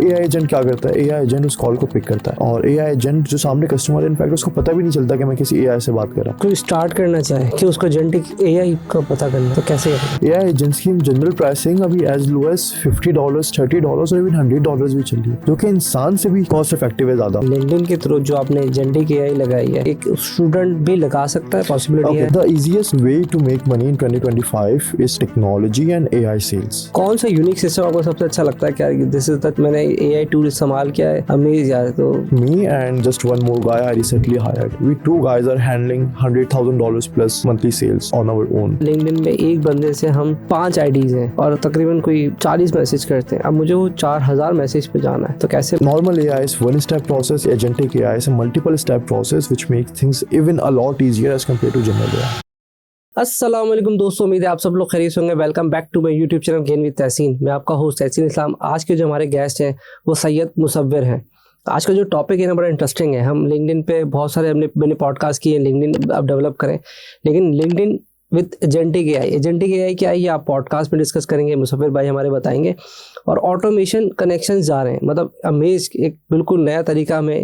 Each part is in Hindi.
AI एजेंट क्या करता है, AI एजेंट उस कॉल को पिक करता है और AI एजेंट जो सामने कस्टमर है, इनफैक्ट उसको पता भी नहीं चलता कि मैं किसी AI से बात कर रहा हूँ। कोई स्टार्ट करना चाहे कि उसको एजेंटिक AI का पता करना तो कैसे करें? AI एजेंट्स की जनरल प्राइसिंग अभी एज लो एज $50, $30 और इवन $100 भी चल रही है, जो कि इंसान से भी कॉस्ट इफेक्टिव है ज्यादा। लिंक्डइन के थ्रू जो आपने एजेंटिक AI लगाई है, एक स्टूडेंट भी लगा सकता है, पॉसिबिलिटी है? The easiest way to make money in 2025 is technology and AI sales. कौन सा यूनिक सिस्टम आपको सबसे अच्छा लगता है? क्या दिस इज दैट मैंने AI टूल इस्तेमाल किया है, अमेज यार। तो Me and just one more guy I recently hired. We two guys are handling $100,000 plus monthly sales on our own. LinkedIn में एक बंदे से हम 5 IDs हैं और तकरीबन कोई 40 मैसेज करते हैं। अब मुझे वो 4000 मैसेज पे जाना है, तो कैसे? Normal AI is one-step process. Agentic AI is a multiple-step process which makes things even a lot easier as compared to general AI. अस्सलाम वालेकुम दोस्तों, उम्मीद है आप सब लोग खैरियत होंगे। Welcome back to my YouTube channel again with Tahseen. मैं आपका होस्ट तहसीन इस्लाम। आज के जो हमारे गेस्ट हैं वो सैयद मुसव्विर हैं। आज का जो टॉपिक है ना, बड़ा इंटरेस्टिंग है। हम लिंक्डइन पे बहुत सारे मैंने पॉडकास्ट किए हैं, लिंक्डइन आप डेवलप करें, लेकिन लिंक्डइन विद एजेंटिक AI क्या है ये आप पॉडकास्ट में डिस्कस करेंगे, मुसव्विर भाई हमारे बताएंगे। और ऑटोमेशन कनेक्शंस जा रहे हैं, मतलब अमेज एक बिल्कुल नया तरीका हमें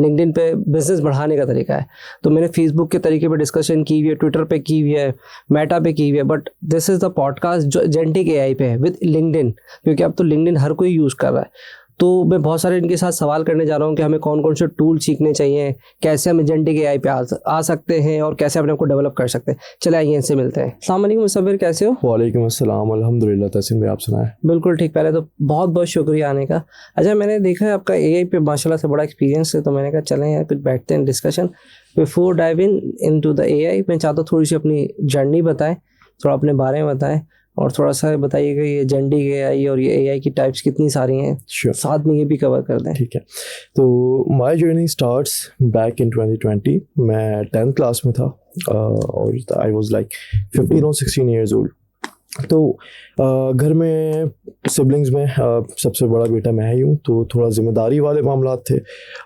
लिंक्डइन पे बिजनेस बढ़ाने का तरीका है। तो मैंने फेसबुक के तरीके पे डिस्कशन की हुई है, ट्विटर पे की हुई है, मेटा पे की हुई है, but this is the podcast जो एजेंटिक AI पे है विद लिंक्डइन, क्योंकि अब तो लिंक्डइन हर कोई यूज़ कर रहा है। तो मैं बहुत सारे इनके साथ सवाल करने जा रहा हूँ कि हमें कौन कौन से टूल सीखने चाहिए, कैसे हम एजेंटिक AI पे आ सकते हैं और कैसे अपने आप को डेवलप कर सकते हैं। चले आइए इनसे मिलते हैं। अस्सलाम वालेकुम मुसव्विर, कैसे हो? वालेकुम अस्सलाम, अल्हम्दुलिल्लाह। तहसीन भाई आप सुनाएं। बिल्कुल ठीक। पहले तो बहुत बहुत शुक्रिया आने का। अच्छा, मैंने देखा है आपका AI पे माशाल्लाह से बड़ा एक्सपीरियंस है, तो मैंने कहा चलें यार कुछ बैठते हैं discussion. Before dive into the AI, मैं चाहता हूँ थोड़ी सी अपनी जर्नी बताएं, थोड़ा अपने बारे में बताएं और थोड़ा सा बताइएगा ये एजेंटिक AI और ये AI की टाइप्स कितनी सारी हैं। Sure. साथ में ये भी कवर कर दें। ठीक है, तो my journey starts back in 2020। मैं 10th क्लास में था और आई वॉज लाइक 15 और 16 ईयर्स ओल्ड। तो घर में सिबलिंग्स में सबसे बड़ा बेटा मैं ही हूँ, तो थोड़ा ज़िम्मेदारी वाले मामला थे।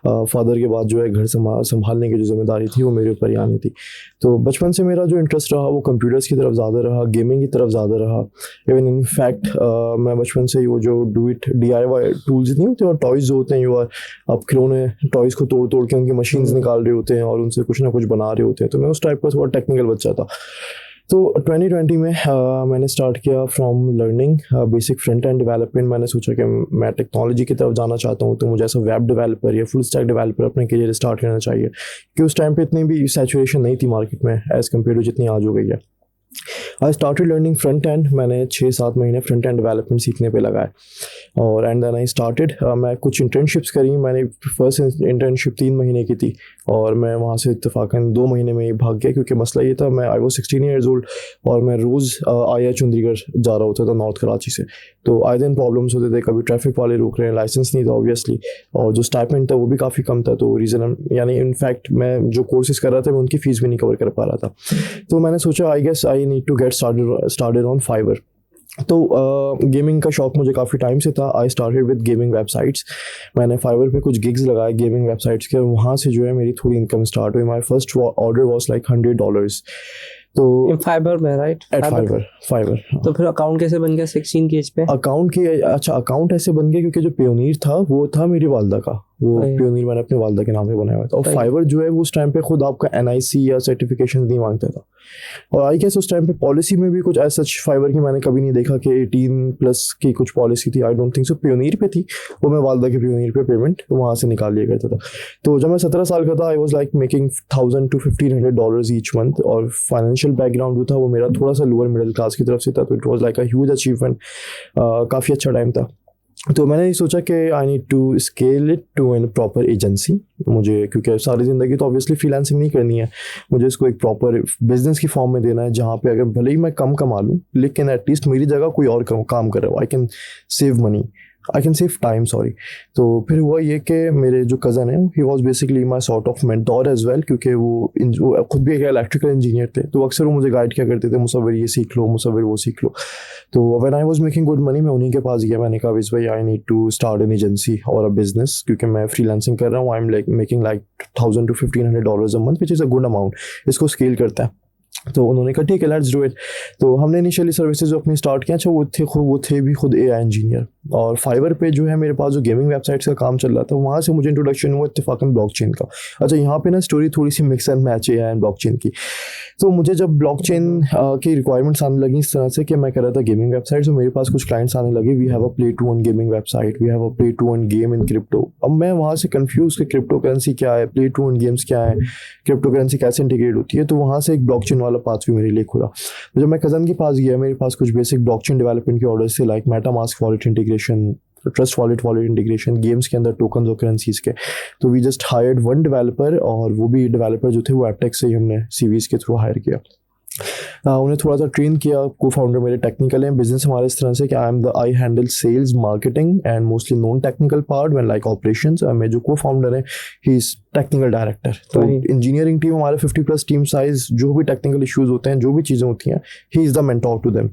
फादर के बाद जो है घर संभालने की जो ज़िम्मेदारी थी वो मेरे ऊपर ही आनी थी। तो बचपन से मेरा जो इंटरेस्ट रहा वो कंप्यूटर्स की तरफ ज़्यादा रहा, गेमिंग की तरफ ज़्यादा रहा। इवन इन फैक्ट मैं बचपन से ही वो जो डू इट DIY टूल्स नहीं होते और टॉयज़ जो होते हैं, यू आर आप खिलौने टॉयज़ को तोड़ तोड़ के उनकी मशीन्स निकाल रहे होते हैं और उनसे कुछ ना कुछ बना रहे होते हैं। तो मैं उस टाइप का थोड़ा टेक्निकल बच्चा था। तो 2020 में मैंने स्टार्ट किया from learning basic front end development. मैंने सोचा कि मैं टेक्नोलॉजी की तरफ जाना चाहता हूँ, तो मुझे ऐसा वेब डेवलपर या फुल स्टैक डेवलपर अपने करियर स्टार्ट करना चाहिए, कि उस टाइम पे इतनी भी सैचुरेशन नहीं थी मार्केट में एज़ कम्पेयर टू जितनी आज हो गई है। I started learning front end. मैंने 6-7 महीने फ्रंट एंड डेवलपमेंट सीखने पे लगाए और एंड देन आई स्टार्टेड। मैं कुछ इंटर्नशिप्स करी। मैंने फर्स्ट इंटर्नशिप 3 महीने की थी और मैं वहाँ से इत्तेफाकन 2 महीने में ही भाग गया, क्योंकि मसला ये था, मैं आई वॉज 16 ईयर्स ओल्ड और मैं रोज़ आया चंडीगढ़ जा रहा होता था नॉर्थ कराची से। तो आए दिन प्रॉब्लम्स होते थे, कभी ट्रैफिक वाले रोक रहे हैं, लाइसेंस नहीं था ऑब्वियसली, और जो स्टाइपेंड था वो भी काफ़ी कम था। तो रीज़न यानी इनफैक्ट मैं जो कोर्सेज कर रहा था मैं उनकी फ़ीस भी नहीं कवर कर पा रहा था। तो मैंने सोचा I guess I need to get started on Fiverr। तो गेमिंग का शौक मुझे काफ़ी टाइम से था। I started with gaming websites. मैंने फाइवर पे कुछ गिग्स लगाए गेमिंग वेबसाइट्स के और वहाँ से जो है मेरी थोड़ी इनकम स्टार्ट हुई। My first order was like $100। तो फाइबर में, राइट? Eight fibre. तो फिर अकाउंट कैसे बन गया 16 की एज पे? अकाउंट ऐसे बन गया क्योंकि जो पियोनीर था वो था मेरी वालदा का। वो पियोनीर मैंने अपने वालदा के नाम पे बनाया हुआ था। और फाइवर जो है वो उस टाइम पे खुद आपका NIC या सर्टिफिकेशन नहीं मांगता था। और आई गेस उस टाइम पे पॉलिसी में भी कुछ ऐसा फाइवर की मैंने कभी नहीं देखा कि 18+ की कुछ पॉलिसी थी। I don't think so. पियोनीर पे थी वो, मैं वालदा के पियोनीर पे पेमेंट वहाँ से निकाल लिया करता था। तो जब मैं 17 साल का था I was like making $1000 to $1500 each month. और फाइनेंशियल बैकग्राउंड जो था वो मेरा थोड़ा सा लोअर मिडिल क्लास की तरफ से था। तो it was like a huge achievement. काफ़ी अच्छा टाइम था। तो मैंने सोचा कि I need to scale it to an proper agency. मुझे क्योंकि सारी ज़िंदगी तो ऑब्वियसली फ्रीलांसिंग नहीं करनी है, मुझे इसको एक प्रॉपर बिजनेस की फॉर्म में देना है, जहाँ पे अगर भले ही मैं कम कमा लूँ लेकिन एटलीस्ट मेरी जगह कोई और काम कर रहा हो। I can save money, I can save time, sorry. तो फिर हुआ ये कि मेरे जो कज़न है he was basically my sort of mentor as well, क्योंकि वो खुद भी एक इलेक्ट्रिकल इंजीनियर थे। तो अक्सर वो मुझे गाइड किया करते थे, मुसव्विर ये सीख लो, मुसव्विर वो सीख लो। तो when I was making good money मैं उन्हीं के पास गया। मैंने कहा विस भाई I need to start an agency और अ बिजनेस, क्योंकि मैं फ्रीलांसिंग कर रहा हूँ। I am like making like $1000 to $1500 a month, which is a good amount. इसको स्केल करता है। तो उन्होंने कहा ठीक है लेट्स डू इट। तो हमने इनिशियली सर्विसेज जो अपनी स्टार्ट किया, अच्छा वो थे भी खुद AI इंजीनियर। और फाइवर पे जो है मेरे पास जो गेमिंग वेबसाइट्स का काम चल रहा था, वहाँ से मुझे इंट्रोडक्शन हुआ इत्तेफाकन ब्लॉकचेन का। अच्छा यहाँ पे ना स्टोरी थोड़ी सी mix and match AI and blockchain की। तो मुझे जब ब्लॉकचेन की रिक्वायरमेंट्स आने लगी इस तरह से कि मैं कर रहा था गेमिंग वेबसाइट, तो मेरे पास कुछ क्लाइंट्स आने लगे, we have a play to earn gaming website, we have a play to earn game in crypto. अब मैं वहाँ से कंफ्यूज कि क्रिप्टो करेंसी क्या है, प्ले टू अर्न गेम्स क्या है, क्रिप्टो करेंसी कैसे इंटीग्रेट होती है। तो वहाँ से एक ब्लॉकचेन वाला पाथ भी मेरे लिए खुला। तो जब मैं कज़न के पास गया, मेरे पास कुछ बेसिक ब्लॉकचेन डेवलपमेंट के ऑर्डर्स थे, like MetaMask wallet integration, trust wallet integration, games के अंदर टोकन्स और करेंसीज के। तो we just hired one developer, और वो भी डेवलपर जो थे वो एपटेक से ही हमने सीवीज के थ्रू हायर किया। उन्हें थोड़ा सा ट्रेन किया। को फाउंडर मेरे टेक्निकल हैं, बिजनेस हमारे इस तरह से कि I handle sales, marketing and mostly non technical part when like operations. मैं जो को फाउंडर है ही इज टेक्निकल डायरेक्टर। तो इंजीनियरिंग टीम हमारे 50+ टीम साइज, जो भी टेक्निकल इश्यूज होते हैं, जो भी चीज़ें होती हैं, he is the mentor to them.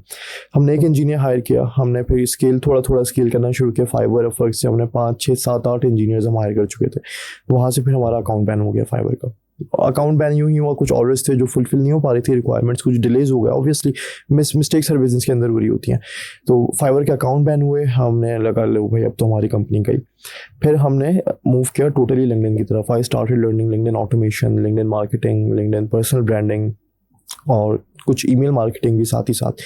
हमने एक इंजीनियर हायर किया, हमने फिर स्केल थोड़ा स्केल करना शुरू किया। फाइवर अपवर्क से हमने 5, 6, 7, 8 इंजीनियर्स हम हायर कर चुके थे। वहाँ से फिर हमारा अकाउंट बैन हो गया फाइवर का। अकाउंट बैन यूँ ही हुआ, कुछ ऑर्डर्स थे जो फुलफिल नहीं हो पा रही थी रिक्वायरमेंट्स, कुछ डिलेज हो गया। ऑब्वियसली मिस्टेक्स हर बिजनेस के अंदर हो रही होती हैं। तो फाइवर के अकाउंट बैन हुए, हमने लगा लो भाई अब तो हमारी कंपनी गई। फिर हमने मूव किया टोटली लिंक्डइन की तरफ। I started learning LinkedIn automation, LinkedIn marketing, LinkedIn personal branding और कुछ ईमेल मार्केटिंग भी साथ ही साथ।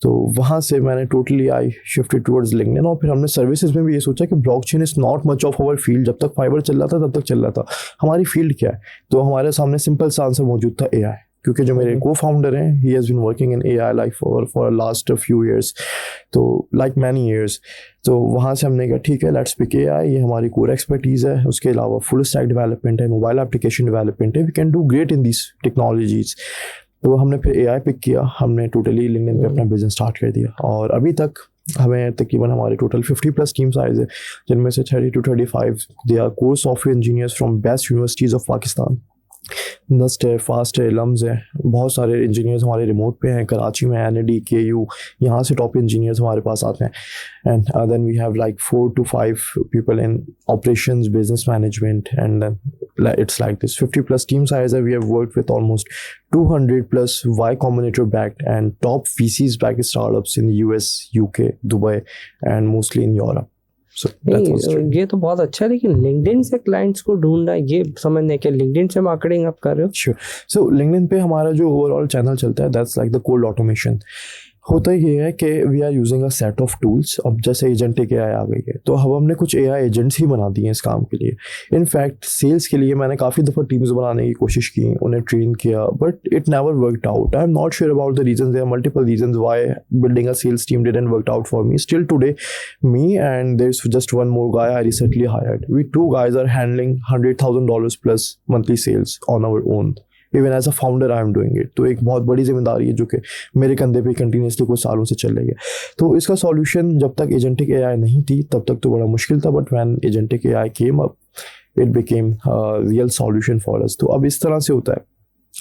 तो वहाँ से मैंने totally I shifted towards LinkedIn. और फिर हमने सर्विसेज में भी ये सोचा कि blockchain is not much of our field. जब तक फाइवर चल रहा था तब तक चल रहा था, हमारी फील्ड क्या है? तो हमारे सामने सिंपल सा आंसर मौजूद था AI, क्योंकि जो मेरे को फाउंडर हैं he has been working in AI like for last few years, तो लाइक मैनी ईयर्स। तो वहाँ से हमने कहा ठीक है लेट्स पिक AI, ये हमारी कोर एक्सपर्टीज़ है। उसके अलावा फुल स्टैक डेवलपमेंट है, मोबाइल एप्लीकेशन डेवलपमेंट है, we can do great in this technologies. तो हमने फिर AI पिक किया, हमने टोटली लिंक्डइन पे अपना बिजनेस स्टार्ट कर दिया। और अभी तक हमें तकरीबन हमारे टोटल 50+ टीम साइज है, जिनमें से 30 to 35 they are core software engineers from best universities of Pakistan. NUST है, फास्ट है, लम्स है, बहुत सारे इंजीनियर्स हमारे रिमोट पे हैं, कराची में NAD, KU, यहाँ से टॉप इंजीनियर्स हमारे पास आते हैं। And then we have like 4 to 5 people in operations, business management, and then it's like this 50+ team size. We have worked with almost 200+ Y Combinator backed and top VCs backed startups in the US, UK, Dubai and mostly in Europe. So ये तो बहुत अच्छा है, लेकिन लिंक्डइन से क्लाइंट्स को ढूंढना, ये समझने के लिंक्डइन से मार्केटिंग आप कर रहे हो? Sure. So लिंक्डइन पे हमारा जो ओवरऑल चैनल चलता है that's like the cold automation. होता ये है कि we are using a set of tools. अब जैसे एजेंटिक AI आ गई है, तो अब हमने कुछ AI एजेंट्स ही बना दिए हैं इस काम के लिए। इनफैक्ट सेल्स के लिए मैंने काफ़ी दफ़ा टीम्स बनाने की कोशिश की, उन्हें ट्रेन किया, but it never worked out. I am not sure about the reasons, there are multiple reasons why building a sales team didn't work out for me. Still today me and there is just one more guy I recently hired, we 2 guys are handling $100,000 plus monthly sales on our own. Even as a founder I am doing it. तो एक बहुत बड़ी जिम्मेदारी है जो कि मेरे कंधे पे कंटिन्यूसली कुछ सालों से चल रही है। तो इसका सॉल्यूशन जब तक एजेंटिक AI नहीं थी तब तक तो बड़ा मुश्किल था, but when agentic AI came up it became real solution for us. तो अब इस तरह से होता है,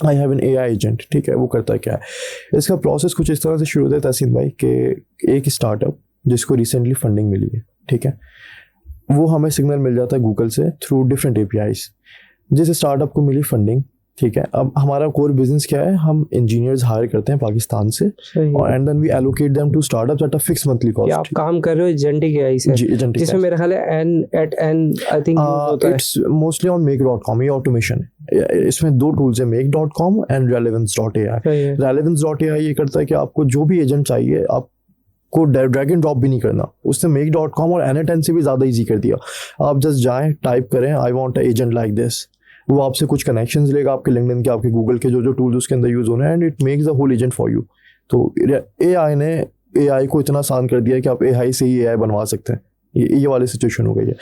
I have an AI agent, ठीक है, वो करता है क्या है। इसका प्रोसेस कुछ इस तरह से शुरू होता है तहसीन भाई कि एक स्टार्टअप जिसको रिसेंटली फंडिंग मिली है, ठीक है, वो हमें सिग्नल मिल जाता है गूगल से थ्रू डिफरेंट APIs। जिस स्टार्टअप को मिली फंडिंग, ठीक है, अब हमारा कोर बिजनेस क्या है, हम इंजीनियर्स हायर करते हैं पाकिस्तान से, और and then we allocate them to startups at a fix monthly cost. आप काम कर रहे हो एजेंटिक AI से, जिसमें मेरा ख्याल है I think it's mostly on make.com। ये ऑटोमेशन है, इसमें 2 टूल्स है, make.com एंड relevance.ai। relevance.ai ये करता है कि आपको जो भी एजेंट चाहिए आप को ड्रैग एंड ड्रॉप भी नहीं करना, उसने make.com और N10 से भी ज़्यादा ईजी कर दिया। आप जस्ट जाएं, टाइप करें I want a agent like this, वो आपसे कुछ कनेक्शंस लेगा आपके लिंक्डइन के, आपके गूगल के जो टूल्स उसके अंदर यूज़ होने हैं, and it makes the whole agent for you. तो AI ने AI को इतना आसान कर दिया है कि आप AI से ही AI बनवा सकते हैं। ये वाली सिचुएशन हो गई है।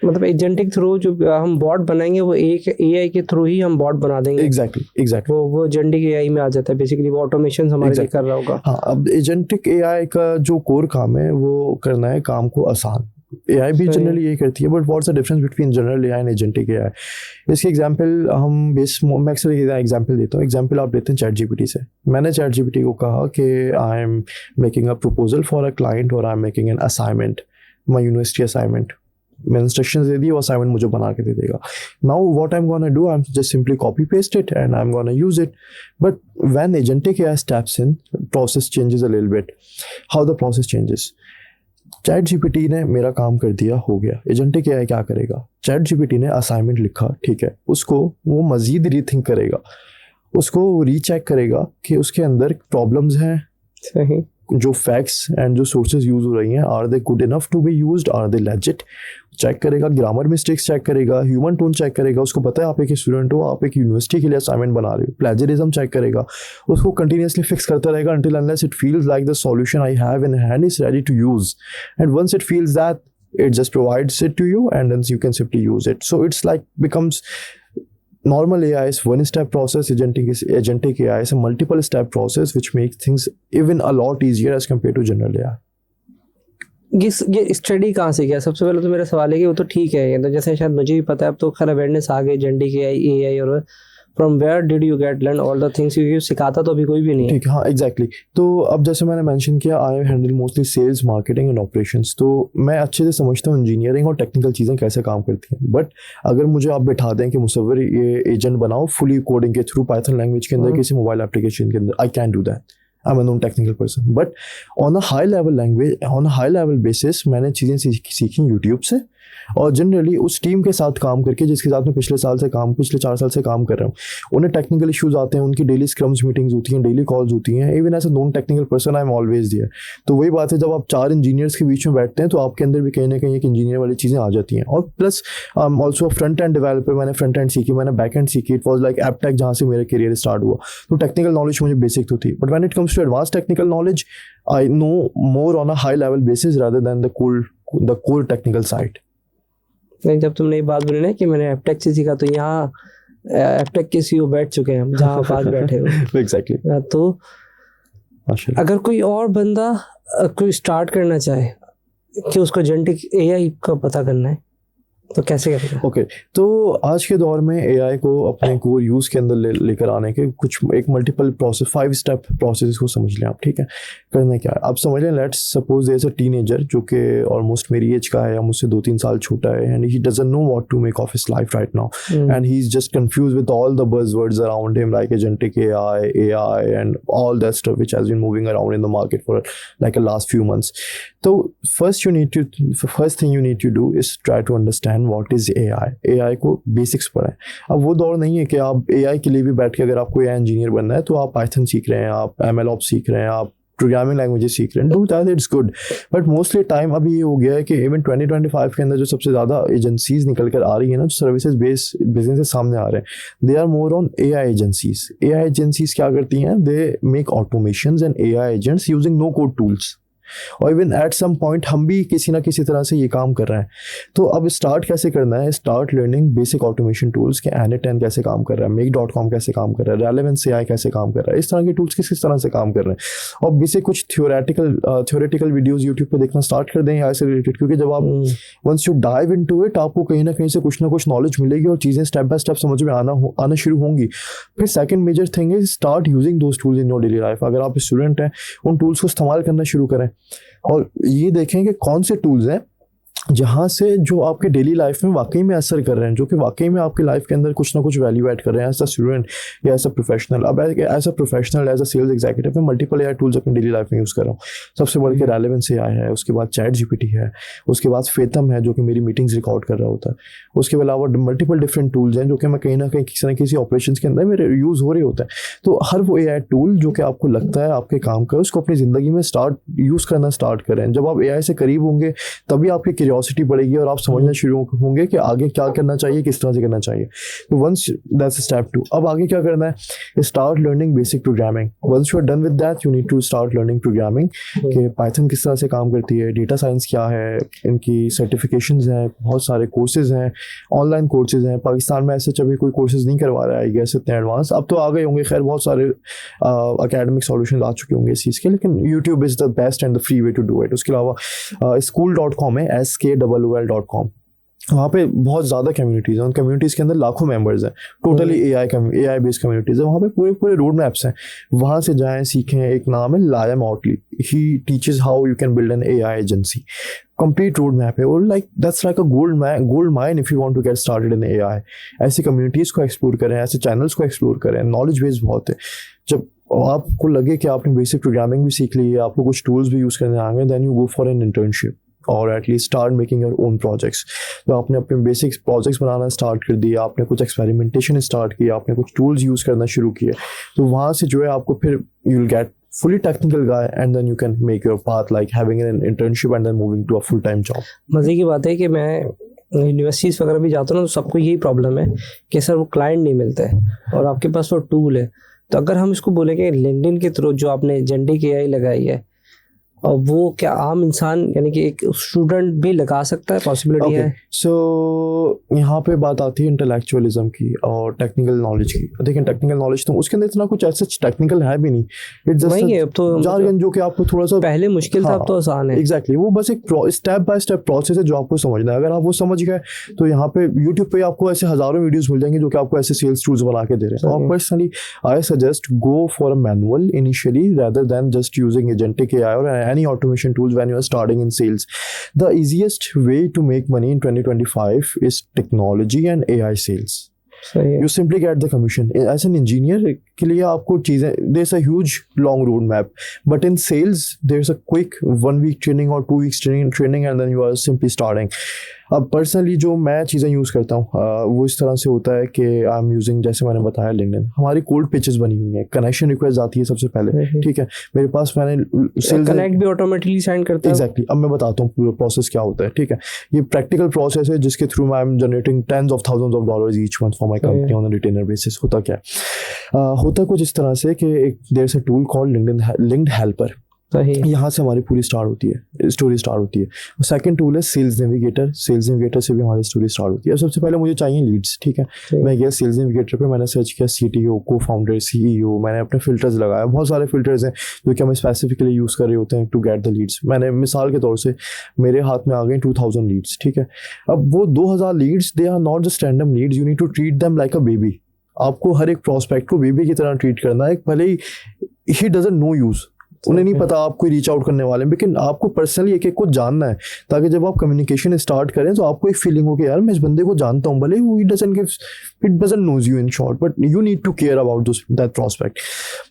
मतलब एजेंटिक थ्रू जो हम बॉट बनाएंगे वो एक AI के थ्रू ही हम बॉट बना देंगे। एग्जैक्टली वो एजेंटिक AI में आ जाता है, बेसिकली वो ऑटोमेशन हमारे लिए कर रहा होगा। हाँ, अब एजेंटिक AI का जो कोर काम है वो करना है काम को आसान। AI भी जनरली यही करती है, but what's the difference between general AI and agentic AI? इसकी एग्जांपल मैं अक्सर एग्जांपल देता हूँ। एग्जांपल आप लेते हैं ChatGPT से। मैंने ChatGPT को कहा कि I am making a proposal for a client और I am making an assignment, my university assignment. मैंने इंस्ट्रक्शंस दे दिए, वो असाइनमेंट मुझे बना के दे देगा. Now what I am gonna do, I am just simply copy paste it and I am gonna use it. But when agentic AI steps in, process changes a little bit. How the process changes? Chat GPT ने मेरा काम कर दिया, हो गया. एजेंटिक एआई क्या करेगा? चैट जीपीटी ने असाइनमेंट लिखा, ठीक है, उसको वो मज़ीद रीथिंक करेगा, उसको रीचेक करेगा कि उसके अंदर प्रॉब्लम्स हैं, सही, जो फैक्ट्स एंड जो सोर्सेज यूज हो रही हैं, are they good enough to be used, are they legit, check करेगा. ग्रामर मिस्टेक्स चेक करेगा, ह्यूमन टोन चेक करेगा. उसको पता है आप एक स्टूडेंट हो, आप एक यूनिवर्सिटी के लिए असाइनमेंट बना रहे हो, प्लेजरिज्म चेक करेगा. उसको कंटिन्यूसली फिक्स करता रहेगा until unless it feels like the solution I have in hand is ready to use. And once it feels that, it just provides it to you and then you can simply use it. So it's like becomes normal AI is one step process, agentic AI is a multiple step process which makes things even a lot easier as compared to general AI. ये स्टडी कहाँ से किया? सबसे पहले तो मेरा सवाल है कि वो तो ठीक है, ये तो जैसे शायद मुझे भी पता है, अब तो खैर अवेयरनेस आ गई जेंडिक एआई और from where did you get learn all the things, क्योंकि सिखाता तो अभी कोई भी नहीं है. ठीक है, हाँ एग्जैक्टली. तो अब जैसे मैंने मेंशन किया, I handle mostly sales, marketing and operations. तो मैं अच्छे से समझता हूँ इंजीनियरिंग और टेक्निकल चीज़ें कैसे काम करती हैं. बट अगर मुझे आप बैठा दें कि मुसव्विर ये एजेंट बनाओ फुली कोडिंग के थ्रू पाइथन लैंग्वेज के अंदर किसी मोबाइल एप्लीकेशन के अंदर, I can do that. I'm a non-technical person, but on a high level basis मैंने चीज़ें सीखी यूट्यूब से, और जनरली उस टीम के साथ काम करके जिसके साथ मैं पिछले 4 साल से काम कर रहा हूँ. उन्हें टेक्निकल इश्यूज आते हैं, उनकी डेली स्क्रम्स मीटिंग्स होती हैं, डेली कॉल्स होती हैं. Even as a non technical person I am always there. तो वही बात है, जब आप 4 इंजीनियर्स के बीच में बैठते हैं तो आपके अंदर भी कहीं ना कहीं एक इंजीनियर वाली चीज़ें आ जाती हैं. और plus also front end developer, मैंने फ्रंट एंड सीखी, मैंने बैक एंड सीखी. इट वॉज लाइक एपटेक जहाँ से मेरा करियर स्टार्ट हुआ. तो टेक्निकल नॉलेज मुझे बेसिक तो थी, but when it comes to advance technical knowledge I know more on a high level basis rather than the core technical side. जब तुमने ये बात बोली ना कि मैंने एपटेक से सीखा, तो यहाँ एपटेक के सीईओ बैठ चुके हैं हम जहाँ आप आज बैठे हो. एग्जैक्टली. तो अगर कोई और बंदा कोई स्टार्ट करना चाहे कि उसको जेनेटिक एआई का पता करना है, तो कैसे करेगा? ओके, तो आज के दौर में एआई को अपने कोर यूज़ के अंदर लेकर आने के कुछ एक मल्टीपल प्रोसेस, 5 स्टेप प्रोसेस को समझ लें आप. ठीक है, करना क्या है आप समझ लें. Let's suppose there is a teenager जो कि ऑलमोस्ट मेरी एज का है या मुझसे 2-3 साल छोटा है, and he doesn't know what to make of his life right now, and he is just confused with all the buzzwords around him like agentic AI and all that stuff which has been moving around in the market for like a last few months. तो first thing you need to do is try to understand what is AI को बेसिक्स पढ़ें. अब वो दौर नहीं है कि आप एआई के लिए भी बैठ के, अगर आपको एआई इंजीनियर बनना है तो आप पाइथन सीख रहे हैं, आप MLOps सीख रहे हैं, आप प्रोग्रामिंग लैंग्वेजेस सीख रहे हैं, do that, it's good. But mostly time अभी ये हो गया है कि इवन 2025 के अंदर जो सबसे ज़्यादा एजेंसीज निकल कर आ रही है ना, जो सर्विसेज बेस्ड बिजनेस सामने आ रहे हैं, they are more on AI agencies. AI agencies क्या करती हैं? They make automations and AI agents using no code tools. और इवन एट सम पॉइंट हम भी किसी ना किसी तरह से ये काम कर रहे हैं. तो अब स्टार्ट कैसे करना है? Start learning basic automation tools के Anit10 कैसे काम कर रहा है, Make.com कैसे काम कर रहा है, Relevance AI कैसे काम कर रहा है, इस तरह के टूल्स किस तरह से काम कर रहे हैं. और बेसिक कुछ थ्योरेटिकल वीडियोस यूट्यूब पे देखना स्टार्ट कर दें AI से रिलेटेड, क्योंकि जब आप once you dive into it, आपको कहीं ना कहीं से कुछ ना कुछ नॉलेज मिलेगी और चीज़ें स्टेप बाय स्टेप समझ में आना शुरू होंगी. फिर second major thing is start using those tools in your daily life. अगर आप स्टूडेंट हैं, उन टूल्स को इस्तेमाल करना शुरू करें और ये देखें कि कौन से टूल्स हैं जहाँ से जो आपके डेली लाइफ में वाकई में असर कर रहे हैं, जो कि वाकई में आपकी लाइफ के अंदर कुछ ना कुछ वैल्यू ऐड कर रहे हैं एज अ स्टूडेंट या एज अ प्रोफेशनल. अब as a professional, as a sales executive मैं मल्टीपल एआई टूल्स अपनी डेली लाइफ में यूज़ कर रहा हूँ. सबसे बढ़ के रेलेवेंस AI है, उसके बाद चैट जीपीटी है, उसके बाद फेथम है जो कि मेरी मीटिंग्स रिकॉर्ड कर रहा होता है, उसके अलावा मल्टीपल डिफरेंट टूल्स हैं जो कि मैं कहीं ना कहीं किसी ऑपरेशन के अंदर मेरे यूज़ हो रहे होते हैं. तो हर वो AI टूल जो कि आपको लगता है आपके काम का, उसको अपनी ज़िंदगी में यूज़ करना स्टार्ट करें. जब आप AI से करीब होंगे तभी आपकी क्यूरियोसिटी बढ़ेगी और आप समझना शुरू होंगे कि आगे क्या करना चाहिए, किस तरह से करना चाहिए. तो वंस दैट्स स्टेप 2. अब आगे क्या करना है? Start learning basic programming. Once you are done with that, you need to start learning programming कि पाइथन किस तरह से काम करती है, डेटा साइंस क्या है, इनकी सर्टिफिकेशंस हैं, बहुत सारे कोर्सेज हैं, ऑनलाइन कोर्सेज हैं. पाकिस्तान में ऐसे अभी कोई कोर्सेज नहीं करवा रहा है, आई गेस इतने एडवांस. अब तो आ गए होंगे, खैर बहुत सारे अकेडमिक सॉल्यूशन आ चुके होंगे इस चीज़ के, लेकिन YouTube is the best and the free way to do it. उसके अलावा school.com है, SKOOL.com. वहाँ पे बहुत ज़्यादा कम्युनिटीज़ हैं, उन कम्युनिटीज़ के अंदर लाखों मेंबर्स हैं, टोटली AI बेस्ड कम्युनिटीज़ है। वहाँ पे पूरे पूरे रोड मैप्स हैं, वहाँ से जाएं सीखें। एक नाम है लाया मॉटली, he teaches how you can build an AI agency, complete road है। और like that's like a gold mine if you want to get started in AI। ऐसी कम्युनिटीज़ को एक्सप्लोर करें, ऐसे चैनल्स को एक्सप्लोर करें, नॉलेज बेस बहुत है। जब आपको लगे कि आपने बेसिक प्रोग्रामिंग भी सीख ली है, आपको कुछ टूल्स भी यूज़ करने आएंगे, then you go for an internship और at least start making your own projects. तो आपने अपने बेसिक प्रोजेक्ट्स बनाना स्टार्ट कर दिया, आपने कुछ एक्सपेरिमेंटेशन स्टार्ट किया, आपने कुछ टूल्स यूज़ करना शुरू किए, तो वहाँ से जो है आपको फिर you will get fully technical guy and then you can make your path like having an internship and then moving to a full time job. मज़े की बात है कि मैं यूनिवर्सिटीज़ वगैरह भी जाता हूँ ना, तो सबको यही प्रॉब्लम है कि सर वो क्लाइंट नहीं मिलते हैं और आपके पास वो टूल है। तो अगर हम इसको बोलेंगे लिंक्डइन के थ्रू जो आपने जेंडिक AI लगाई है, और वो क्या आम इंसान यानी कि एक स्टूडेंट भी लगा सकता है, पॉसिबिलिटी है? सो यहाँ पे बात आती है इंटेलेक्चुअलिज्म की और टेक्निकल नॉलेज की। देखिए टेक्निकल नॉलेज तो उसके अंदर इतना कुछ ऐसा टेक्निकल है भी नहीं, इट्स जस्ट वही है। अब तो जार्गन जो कि आपको थोड़ा सा पहले मुश्किल था, अब तो आसान है। एग्जैक्टली, वो बस एक स्टेप बाय स्टेप प्रोसेस है जो आपको समझना है। अगर आप वो समझ गए तो यहाँ पे यूट्यूब पे आपको ऐसे हजारों वीडियोस मिल जाएंगे जो कि आपको ऐसे सेल्स टूल्स बना के दे रहे हैं। और personally I suggest go for a manual initially rather than just using agentic AI or any automation tools when you are starting in sales. The easiest way to make money in 2025 is technology and AI sales. You simply get the commission. As an engineer के लिए आपको चीज़ें, there's a huge long road map, but in sales there's a quick 1 week training or 2 weeks training and then you are simply starting. अब पर्सनली जो मैं चीज़ें यूज़ करता हूँ वो इस तरह से होता है कि आई एम यूजिंग, जैसे मैंने बताया लिंक्डइन, हमारी कोल्ड पिचेस बनी हुई हैं, कनेक्शन रिक्वेस्ट आती है सबसे पहले, ठीक है। मेरे पास मैंने सेल्स कनेक्ट भी ऑटोमेटिकली सेंड करता है। एग्जैक्टली, अब मैं बताता हूँ पूरा प्रोसेस क्या होता है, ठीक है। ये प्रैक्टिकल प्रोसेस है जिसके through I am generating tens of thousands of dollars each month for my company on a retainer basis. होता क्या होता कुछ इस तरह से कि एक there is a tool called Linked Helper, यहाँ से हमारी पूरी स्टोरी स्टार्ट होती है। सेकंड टूल है सेल्स नेविगेटर से भी हमारी स्टोरी स्टार्ट होती है। सबसे पहले मुझे चाहिए लीड्स, ठीक है। मैं गया सेल्स नेविगेटर पे, मैंने सर्च किया CTO, को फाउंडर, CEO, मैंने अपने फिल्टर्स लगाया। बहुत सारे फिल्टर्स हैं जो कि हमें स्पेसिफिकली यूज़ कर रहे होते हैं टू गेट द लीड्स। मैंने मिसाल के तौर से मेरे हाथ में आ गए 2000 लीड्स, ठीक है। अब वो 2000 leads they are not just random leads, you need to treat them like a baby. आपको हर एक प्रोस्पेक्ट को बेबी की तरह ट्रीट करना है। भले ही डजंट नो यूज़, उन्हें नहीं पता आप कोई रीच आउट करने वाले हैं, लेकिन आपको पर्सनली एक एक को जानना है ताकि जब आप कम्युनिकेशन स्टार्ट करें तो आपको एक फीलिंग हो कि यार मैं इस बंदे को जानता हूँ, भले ही it doesn't knows you in short, but you need to care about that prospect.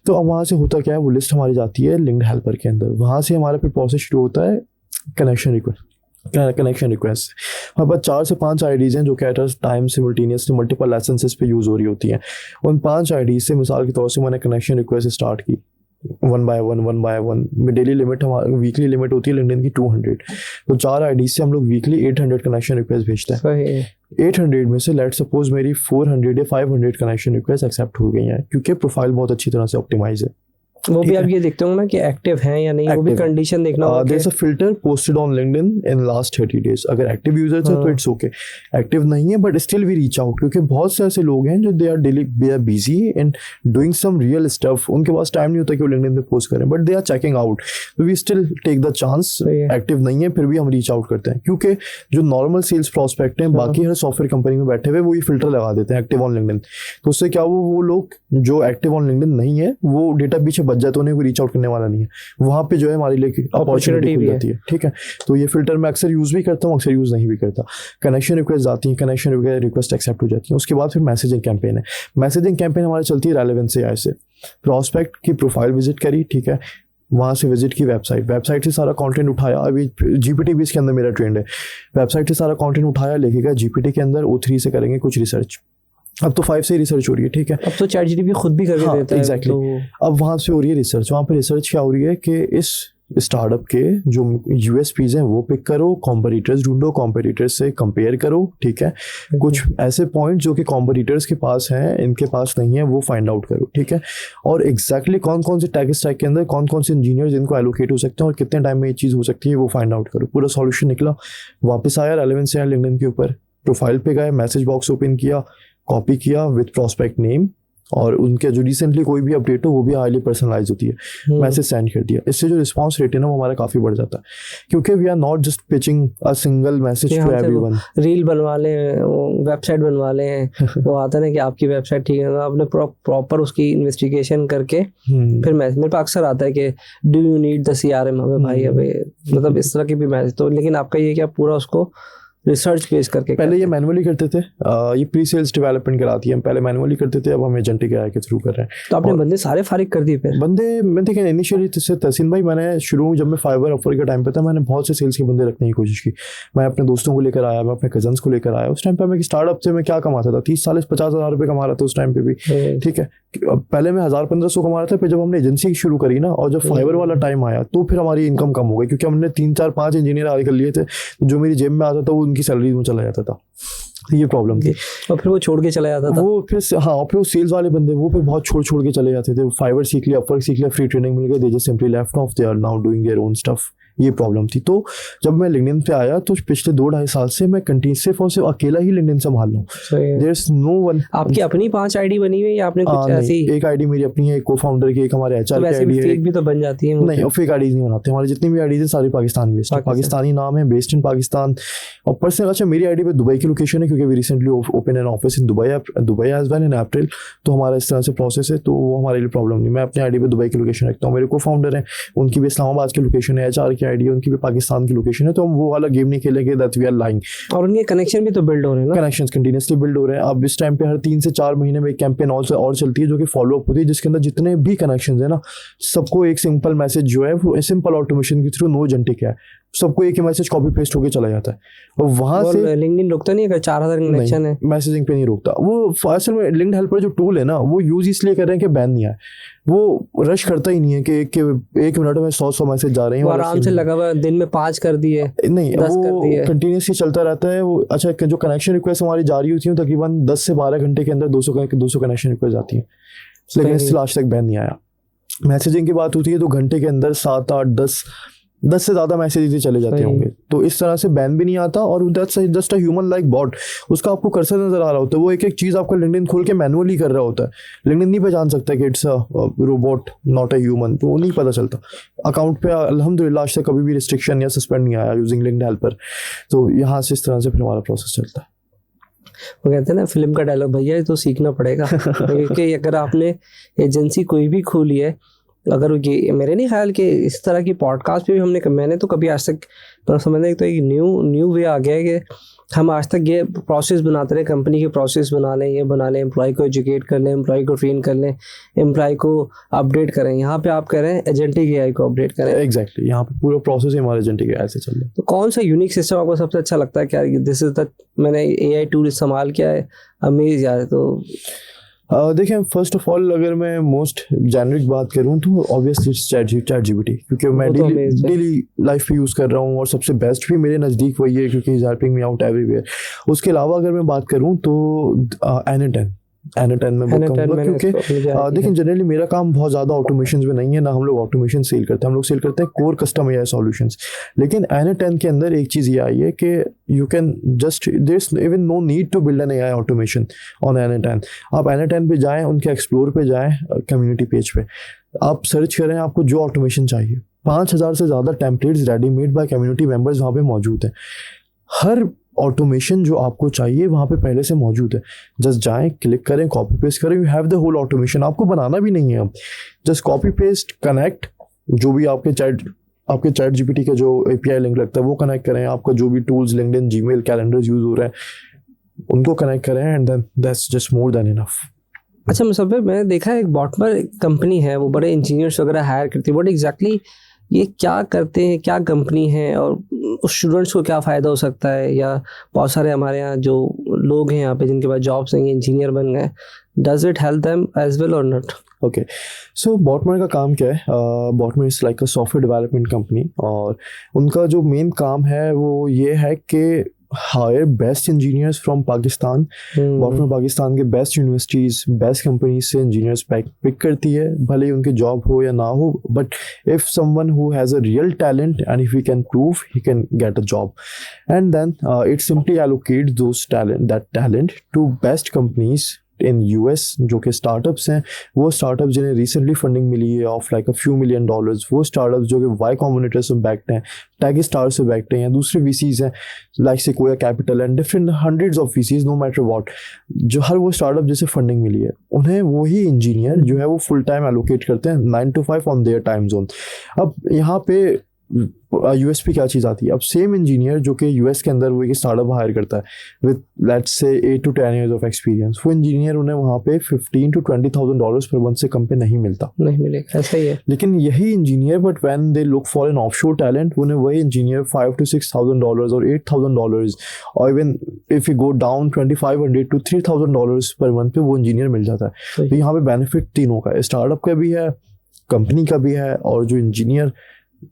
तो अब वहाँ से होता क्या है, वो लिस्ट हमारी जाती है लिंक्ड हेल्पर के अंदर। वहाँ से हमारा फिर प्रोसेस शुरू होता है कनेक्शन रिक्वेस्ट। हमारे पास 4 से 5 IDs हैं जो कि at a time simultaneously multiple licenses पे यूज़ हो रही होती हैं। उन 5 IDs से मिसाल के तौर से मैंने कनेक्शन रिक्वेस्ट स्टार्ट की 1 by 1 में। डेली लिमिट हमारी, वीकली लिमिट होती है लिंक्डइन की 200। तो 4 IDs से हम लोग वीकली 800 कनेक्शन रिक्वेस्ट भेजते हैं। 800 में से लेट सपोज मेरी 400 या 500 कनेक्शन रिक्वेस्ट एक्सेप्ट हो गई हैं, क्योंकि प्रोफाइल बहुत अच्छी तरह से ऑप्टिमाइज है। वो भी आप ये देखते हो ना कि एक्टिव हैं या नहीं, वो भी कंडीशन देखना होगा। There is a filter posted on LinkedIn in last 30 days. अगर एक्टिव यूजर्स है तो इट्स ओके, एक्टिव नहीं है but still we reach out, क्योंकि बहुत से ऐसे लोग हैं जो they are busy in doing some real stuff. उनके पास टाइम नहीं होता कि वो लिंक्डइन पे पोस्ट करें, but they are checking out, तो we still take the chance. Active नहीं है फिर भी हम रीच आउट करते हैं, क्योंकि जो नॉर्मल सेल्स प्रोस्पेक्ट हैं बाकी हर सॉफ्टवेयर कंपनी में बैठे हुए वो ये फिल्टर लगा देते हैं एक्टिव ऑन लिंक्डइन। तो उससे क्या वो लोग जो एक्टिव ऑन लिंक्डइन नहीं है वो डेटा पीछे बच जाए तो उन्हें कोई रीच आउट करने वाला नहीं है। वहाँ पे जो है हमारे लिए अपॉर्चुनिटी खुल जाती है, ठीक है। तो ये फिल्टर मैं अक्सर यूज़ भी करता हूँ, अक्सर यूज़ नहीं भी करता। कनेक्शन रिक्वेस्ट आती है, कनेक्शन रिक्वेस्ट एक्सेप्ट हो जाती है। उसके बाद फिर मैसेजिंग कैंपेन है। मैसेजिंग कैंपेन हमारी चलती है रेलेवेंस AI से। प्रोस्पेक्ट की प्रोफाइल विजिट करी, ठीक है, वहाँ से विजिट की वेबसाइट से सारा कंटेंट उठाया। अभी GPT भी इसके अंदर मेरा ट्रेंड है। वेबसाइट से सारा कंटेंट उठाया, लेके गया GPT के अंदर, O3 से करेंगे कुछ रिसर्च। अब तो 5 से रिसर्च हो रही है, ठीक है। अब तो ChatGPT खुद भी करके देता है। एग्जैक्टली। अब वहाँ से हो रही है रिसर्च। वहाँ पे रिसर्च क्या हो रही है कि इस स्टार्टअप के जो USPs हैं वो पिक करो, कॉम्पिटिटर्स ढूंढो, कॉम्पिटिटर्स से कंपेयर करो, ठीक है। कुछ ऐसे पॉइंट जो कि कॉम्पिटिटर्स के पास हैं इनके पास नहीं है वो फाइंड आउट करो, ठीक है। और एग्जैक्टली कौन कौन से टैग स्टैक के अंदर कौन कौन से इंजीनियर्स इनको एलोकेट हो सकते हैं और कितने टाइम में ये चीज़ हो सकती है वो फाइंड आउट करो। पूरा सॉल्यूशन निकला, वापस आया रेलेवेंस आया लिंक्डइन के ऊपर, प्रोफाइल पे गए, मैसेज बॉक्स ओपन किया, कॉपी किया विद प्रोस्पेक्ट नेम, और उनके जो रिसेंटली कोई भी अपडेट हो वो भी हाईली पर्सनलाइज होती है, मैसेज सेंड कर दिया, इससे जो रिस्पांस रेट है ना वो हमारा काफ़ी बढ़ जाता है, क्योंकि we are not just pitching a single message to everyone. Reel बनवा लें, वेबसाइट बनवा लें, वो आता है ना कि आपकी वेबसाइट ठीक है, तो आपने प्रॉपर उसकी इन्वेस्टिगेशन करके फिर मैसेज, मेरे पास अक्सर आता है कि do you need the CRM, अबे भाई अबे, मतलब इस तरह के भी मैसेज। तो लेकिन आपका ये क्या पूरा उसको रिसर्च बेस करके, पहले ये मैनुअली करते थे, ये प्री सेल्स डेवलपमेंट कराती है, हम पहले मैनुअली करते थे, अब हम एजेंटिक AI के थ्रू कर रहे हैं। तो आपने बंदे सारे फारिग कर दिए फिर? बंदे मैं देखिए इनिशियली से तहसीन भाई, मैंने शुरू जब मैं फाइवर ऑफर के टाइम पे था, मैंने बहुत से सेल्स के बंदे रखने की कोशिश की। मैं अपने दोस्तों को लेकर आया, मैं अपने कजन्स को लेकर आया। उस टाइम पे मैं स्टार्टअप से मैं क्या कमाता था, 30-40-50 हज़ार रुपये कमा रहा था उस टाइम पे भी, ठीक है। पहले मैं 1000-1500 कमा रहा था, फिर जब हमने एजेंसी शुरू करी ना और जब फाइवर वाला टाइम आया तो फिर हमारी इनकम कम हो गई, क्योंकि हमने 3-4-5 इंजीनियर आगे कर लिए थे, तो जो मेरी जेब में आता था वो उनकी सैलरी में चला जाता था, ये प्रॉब्लम थी। और फिर वो छोड़ के चला जाता था वो फिर, हाँ, और फिर वो सेल्स वाले बंदे वो फिर बहुत छोड़ के चले जाते थे। फाइवर सीख लिया, अपवर्क सीख लिया, फ्री ट्रेनिंग मिल गई, they just simply left off, they are now doing their own stuff, ये प्रॉब्लम थी। तो जब मैं लिंक्डइन पे आया तो पिछले 2-2.5 साल से मैं कंटिन्यू सिर्फ और सिर्फ अकेला ही लिंक्डइन संभाल रहा हूँ। There is no one. आपकी अपनी 5 आईडी बनी हुई है या आपने कुछ ऐसी? एक आईडी मेरी अपनी है, एक को-फाउंडर की, एक हमारे HR की आईडी है। फेक भी तो बन जाती है? नहीं, फेक आईडीज नहीं बनाते, हमारी जितनी भी आईडीज है सारी पाकिस्तान बेस्ड, पाकिस्तानी नाम है, बेस्ड इन पाकिस्तान। और पर्सनल, अच्छा मेरी आईडी पे दुबई की लोकेशन है, क्योंकि we recently open an office in Dubai as well in April, तो हमारा इस तरह से प्रोसेस है, तो वो हमारे लिए प्रॉब्लम नहीं। मैं अपनी आईडी पे दुबई की लोकेशन रखता हूँ। मेरे को-फाउंडर हैं, उनकी भी इस्लामाबाद की लोकेशन है, HR की आईडी है, उनकी भी पाकिस्तान की लोकेशन है, तो हम वो वाला गेम नहीं खेलेंगे दैट वी आर लाइंग। और उनके कनेक्शन भी तो बिल्ड हो रहे हैं ना? कनेक्शंस कंटिन्यूसली बिल्ड हो रहे हैं। अब इस टाइम पे हर 3 से 4 महीने में एक कैंपेन और चलती है, जो कि फॉलो अप होती है, जिसके अंदर जितने भी कनेक्शंस है ना, सबको एक सिंपल मैसेज जो है वो सिंपल ऑटोमेशन के थ्रू, नो एजेंटिक है, सबको एक ही मैसेज कॉपी पेस्ट होके चला जाता है। और वहां से लिंक्डइन रोकता नहीं है? 4000 कनेक्शन है, मैसेजिंग पे नहीं रोकता वो। असल में लिंक्ड हेल्पर जो टूल है ना, वो यूज इसलिए कर रहे हैं कि बैन नहीं आए, वो रश करता ही नहीं है कि एक मिनट में 100 मैसेज जा रहे हैं, आराम से लगा हुआ, दिन में 5 कर दिए, नहीं, वो कंटिन्यूसली चलता रहता है वो। अच्छा, जो कनेक्शन रिक्वेस्ट हमारी जारी होती है तकरीबन 10 से 12 घंटे के अंदर 200 कनेक्शन रिक्वेस्ट आती है, लेकिन इससे आज तक बैन नहीं आया। मैसेजिंग की बात होती है तो घंटे के अंदर 7-8-10 से ज़्यादा मैसेज चले जाते होंगे, तो इस तरह से बैन भी नहीं आता। और that's just a human like bot, उसका आपको कर्सर नजर आ रहा होता है, वो एक एक चीज़ आपका लिंक्डइन खोल के मैनुअली कर रहा होता है। लिंक्डइन नहीं पहचान सकता कि it's a robot not a human, तो वो नहीं पता चलता। अकाउंट पे अल्हम्दुलिल्लाह आज तक कभी भी रिस्ट्रिक्शन या सस्पेंड नहीं आया यूजिंग लिंक्डइन हेल्पर। तो यहाँ से इस तरह से फिर हमारा प्रोसेस चलता है। वो कहते हैं ना फिल्म का डायलॉग, भैया ये तो सीखना पड़ेगा क्योंकि अगर आपने एजेंसी कोई भी खोली है, अगर ये मेरे नहीं ख्याल कि इस तरह की पॉडकास्ट पे भी मैंने तो कभी आज तक तो समझने तो एक न्यू वे आ गया है कि हम आज तक ये प्रोसेस बनाते रहे, कंपनी के प्रोसेस बना लें, ये बना लें, एम्प्लॉय को एजुकेट कर लें, एम्प्लॉय को ट्रेन कर लें, एम्प्लॉय को अपडेट करें। यहाँ पे आप कह रहे हैं एजेंटिक AI को अपडेट करें। एग्जैक्टली, यहाँ पे पूरा प्रोसेस ही हमारे एजेंटिक AI से चल रहा है। तो कौन सा यूनिक सिस्टम आपको सबसे अच्छा लगता है? क्या दिस इज द, मैंने AI टूल इस्तेमाल किया है, अमेज यार। तो देखिए, फर्स्ट ऑफ ऑल अगर मैं मोस्ट जेनरिक बात करूं तो ऑब्वियसली ChatGPT, क्योंकि मैं डेली लाइफ पे यूज़ कर रहा हूं और सबसे बेस्ट भी मेरे नज़दीक वही है, क्योंकि is helping me out everywhere. उसके अलावा अगर मैं बात करूं तो N10 में बुक करूँगा, क्योंकि देखिए जनरली मेरा काम बहुत ज़्यादा ऑटोमेशन में नहीं है, ना हम लोग ऑटोमेशन सेल करते हैं, हम लोग सेल करते हैं कोर कस्टम AI सॉल्यूशंस। लेकिन N10 के अंदर एक चीज़ ये आई है कि you can just, there is even no need to build an AI automation on N10। आप N10 पे जाएँ, उनके एक्सप्लोर पे जाएँ, कम्युनिटी पेज पे आप सर्च करें, आपको जो ऑटोमेशन चाहिए 5000 से ज़्यादा templates ready made by community members वहाँ पे मौजूद हैं। हर ऑटोमेशन जो आपको चाहिए वहाँ पे पहले से मौजूद है। जस्ट जाएं, क्लिक करें, कॉपी पेस्ट करें, you have the whole automation. आपको बनाना भी नहीं है, अब जस्ट कॉपी पेस्ट, कनेक्ट, जो भी आपके चैट GPT का जो API लिंक लगता है वो कनेक्ट करें, आपका जो भी tools LinkedIn, Gmail, calendars use हो रहे हैं उनको कनेक्ट करें, and then that's just more than enough. अच्छा मुसव्विर, मैंने देखा है एक बॉटमर कंपनी है, वो बड़े इंजीनियर्स वगैरह हायर करती है। व्हाट एग्जैक्टली ये क्या करते हैं, क्या कंपनी है, और उस स्टूडेंट्स को क्या फ़ायदा हो सकता है? या बहुत सारे हमारे यहाँ जो लोग हैं यहाँ पे जिनके पास जॉब्स नहीं है, इंजीनियर बन गए, does it help them as well और नॉट? ओके, सो बॉटमर का काम क्या है? बॉटमर is like a software development company, और उनका जो मेन काम है वो ये है कि hire best engineers from Pakistan. बॉटमर पाकिस्तान के बेस्ट यूनिवर्सिटीज़, बेस्ट कंपनीज से इंजीनियर्स पिक करती है, भले ही उनकी जॉब हो या ना हो, but if someone who has a real talent and if he can prove, he can get a job, and then it simply allocates that talent to best companies in US जो कि स्टार्टअप्स हैं, वो स्टार्टअप जिन्हें रिसेंटली फंडिंग मिली है of like $a few million, वो स्टार्टअप्स जो कि Y Combinator से बैक्ड हैं, टैग स्टार से बैक्ड हैं, या दूसरे VCs हैं like Sequoia Capital and different hundreds of VCs, no matter what, जो हर वो स्टार्टअप जिसे फंडिंग मिली है, उन्हें वही इंजीनियर जो है वो फुल टाइम एलोकेट करते हैं 9 to 5 on their time zone. अब यहाँ पे यूएसपी क्या चीज़ आती है, अब सेम इंजीनियर जो कि यूएस के अंदर वो एक स्टार्टअप हायर करता है with let's say 8 to 10 years of experience, वो इंजीनियर उन्हें वहाँ पे $15,000 to $20,000 पर मंथ से कम पे नहीं मिलता, नहीं मिलेगा, ऐसा ही है। लेकिन यही engineer but when they look for an offshore talent, उन्हें वही इंजीनियर $5,000 to $6,000 और $8,000 और even if you go down $2,500 to $3,000 per month पे वो इंजीनियर मिल जाता है। तो यहाँ पे बेनिफिट तीनों का है, स्टार्टअप का भी है, कंपनी का भी है, और जो इंजीनियर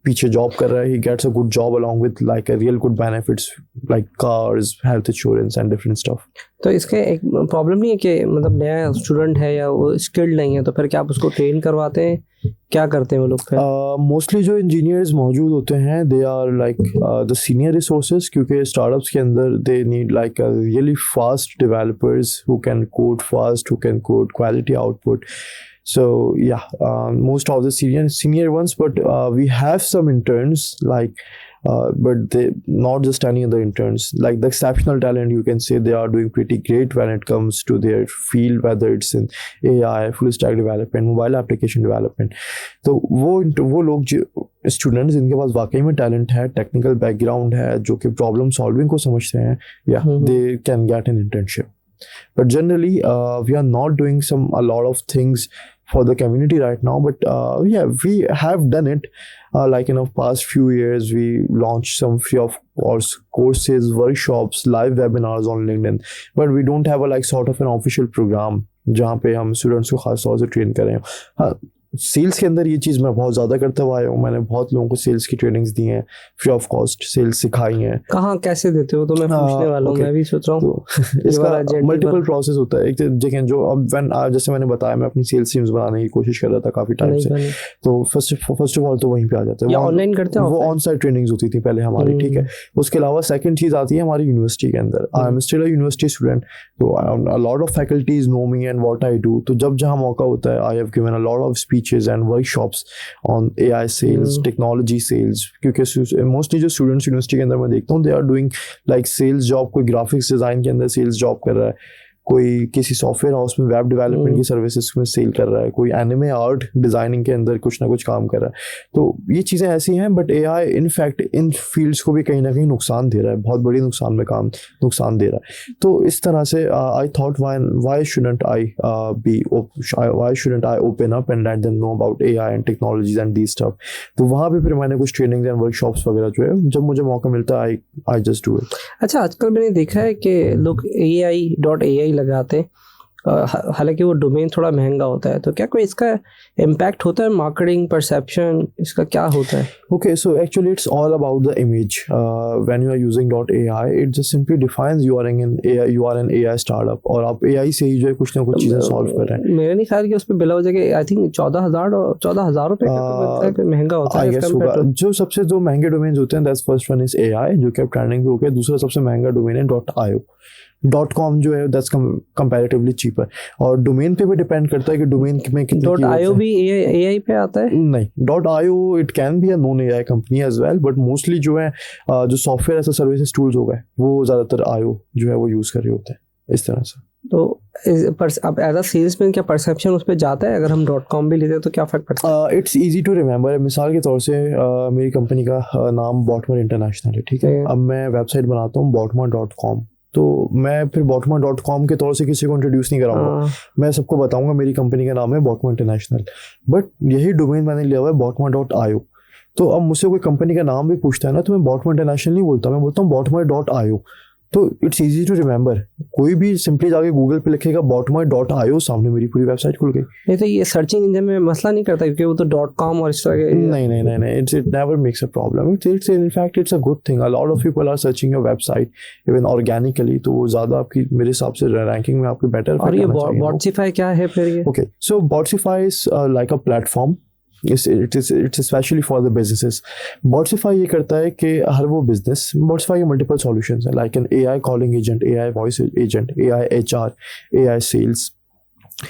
पीछे जॉब कर रहा है, he gets a good job along with like a real good benefits like cars, health insurance and different stuff। तो इसके एक प्रॉब्लम नहीं है कि मतलब नया स्टूडेंट है या वो स्किल्ड नहीं है, तो फिर क्या आप उसको ट्रेन करवाते हैं, क्या करते हैं वो लोग फिर? मोस्टली जो इंजीनियर्स मौजूद होते हैं they are like the senior resources, क्योंकि स्टार्टअप्स के अंदर they need like really fast developers who can code fast, who can code quality output. So yeah, most of the senior ones, but we have some interns like, but they not just any other interns. Like the exceptional talent, you can say they are doing pretty great when it comes to their field, whether it's in AI, full stack development, mobile application development. तो वो लोग जो स्टूडेंट्स जिनके पास वाकई में टैलेंट है, टेक्निकल बैकग्राउंड है, जो कि प्रॉब्लम सॉल्विंग को समझते हैं, yeah, they can get an internship. But generally, we are not doing a lot of things for the community right now, but yeah, we have done it. Like in the past few years, we launched some free of courses, workshops, live webinars on LinkedIn, but we don't have a like sort of an official program जहाँ पे हम स्टूडेंट्स को खास तौर से ट्रेन करें। हाँ, सेल्स के अंदर ये चीज़ मैं बहुत ज़्यादा करता हुआ आया हूँ, मैंने बहुत लोगों को सेल्स की ट्रेनिंग्स दी हैं, फ्री ऑफ कॉस्ट सेल्स सिखाई हैं। कहाँ कैसे देते हो? तो मैं पूछने वाला हूँ, मैं भी सोच रहा हूँ। तो इसका मल्टीपल प्रोसेस होता है। एक देखिए जो अब जैसे मैंने बताया, मैं अपनी सेल्स टीम्स बनाने की कोशिश कर रहा था काफ़ी टाइम से, तो फर्स्ट ऑफ ऑल तो वहीं पे आ जाते हैं, ऑनलाइन करते हैं, वो ऑन साइट ट्रेनिंग्स होती थी पहले हमारी, ठीक है। उसके अलावा सेकंड चीज़ आती है हमारी यूनिवर्सिटी के अंदर। I am still a university student, तो a lot of faculties know me and what I do, तो जब जहाँ मौका होता है I have given a lot of speeches and workshop on AI sales, technology sales, क्योंकि मोस्टली जो स्टूडेंट्स यूनिवर्सिटी के अंदर मैं देखता हूँ they are doing like sales job, कोई ग्राफिक्स डिज़ाइन के अंदर सेल्स जॉब कर रहा है, कोई किसी सॉफ्टवेयर हाउस में वेब डेवलपमेंट की सर्विसेज में सेल कर रहा है, कोई एनिमे आर्ट डिज़ाइनिंग के अंदर कुछ ना कुछ काम कर रहा है। तो ये चीज़ें ऐसी हैं, but AI in fact in fields को भी कहीं ना कहीं नुकसान दे रहा है, बहुत बड़ी नुकसान दे रहा है। तो इस तरह से I thought why shouldn't I open up and let them know about AI and technologies and the stuff. तो वहाँ पे फिर मैंने कुछ ट्रेनिंग्स एंड वर्कशॉप्स वगैरह जो है, जब मुझे मौका मिलता है आई जस्ट डू इट। अच्छा, आजकल मैंने देखा है कि लोग AI.ai लगाते हैं, हालांकि वो डोमेन थोड़ा महंगा होता है, तो क्या कोई इसका इम्पैक्ट होता है मार्केटिंग परसेप्शन, इसका क्या होता है? Okay, so actually it's all about the image. When you are using .ai, it just simply defines you are an AI startup, और आप AI से ही जो है कुछ ना कुछ चीज़ें सॉल्व कर रहे हैं। मेरे नहीं ख्याल कि उस पर बिला हो जाएगा, आई थिंक 14,000 रुपये का महंगा होता है। जो सबसे जो महंगे डोमेन्स होते हैं, that's first one is AI, जो कि अब ट्रेंडिंग पे हो गया। दूसरा सबसे महंगा डोमेन है .io। .com जो है दैट्स कंपैरेटिवली चीपर, और डोमेन पे भी डिपेंड करता है कि डोमेन में कितने .io भी AI पे आता है? नहीं, .io it can be a non AI company as well, but mostly जो है जो software as a services tools हो गए, वो ज़्यादातर IO जो है वो यूज़ कर रहे होते हैं इस तरह से। तो अब एज अ सेल्समैन क्या परसेप्शन उस पर जाता है? अगर हम .com भी लेते हैं तो क्या फ़र्क पड़ता है? It's easy to remember. मिसाल के तौर से मेरी कंपनी का नाम बॉटमर इंटरनेशनल है, ठीक है। अब मैं वेबसाइट बनाता हूँ botmer.com, तो मैं फिर botmer.com के तौर से किसी को इंट्रोड्यूस नहीं कराऊंगा, मैं सबको बताऊंगा मेरी कंपनी का नाम है बॉटमर इंटरनेशनल, बट यही डोमेन मैंने लिया हुआ है botmer.io। तो अब मुझसे कोई कंपनी का नाम भी पूछता है ना, तो मैं बॉटमर इंटरनेशनल नहीं बोलता, मैं बोलता हूँ botmer.io। तो इट्स इजी टू रिमेंबर, कोई भी सिंपली जाके गूगल पे लिखेगा botmer.io, सामने मेरी पूरी वेबसाइट खुल गई। नहीं तो ये सर्चिंग इंजन में मसला नहीं करता, क्योंकि वो तो .com और इस तरह के नहीं, it never makes a problem. It's in fact it's a good thing. A lot of people are searching your website even organically, तो वो ज़्यादा आपकी मेरे हिसाब से रैंकिंग में आपकी बेटर। और ये Botsify क्या है फिर? ये okay, so Botsify is like a platform, it's specially for the businesses. Botsify ये करता है कि हर वो बिजनेस, Botsify के मल्टीपल सॉल्यूशंस हैं, like an AI calling agent, AI voice agent, AI HR, AI sales,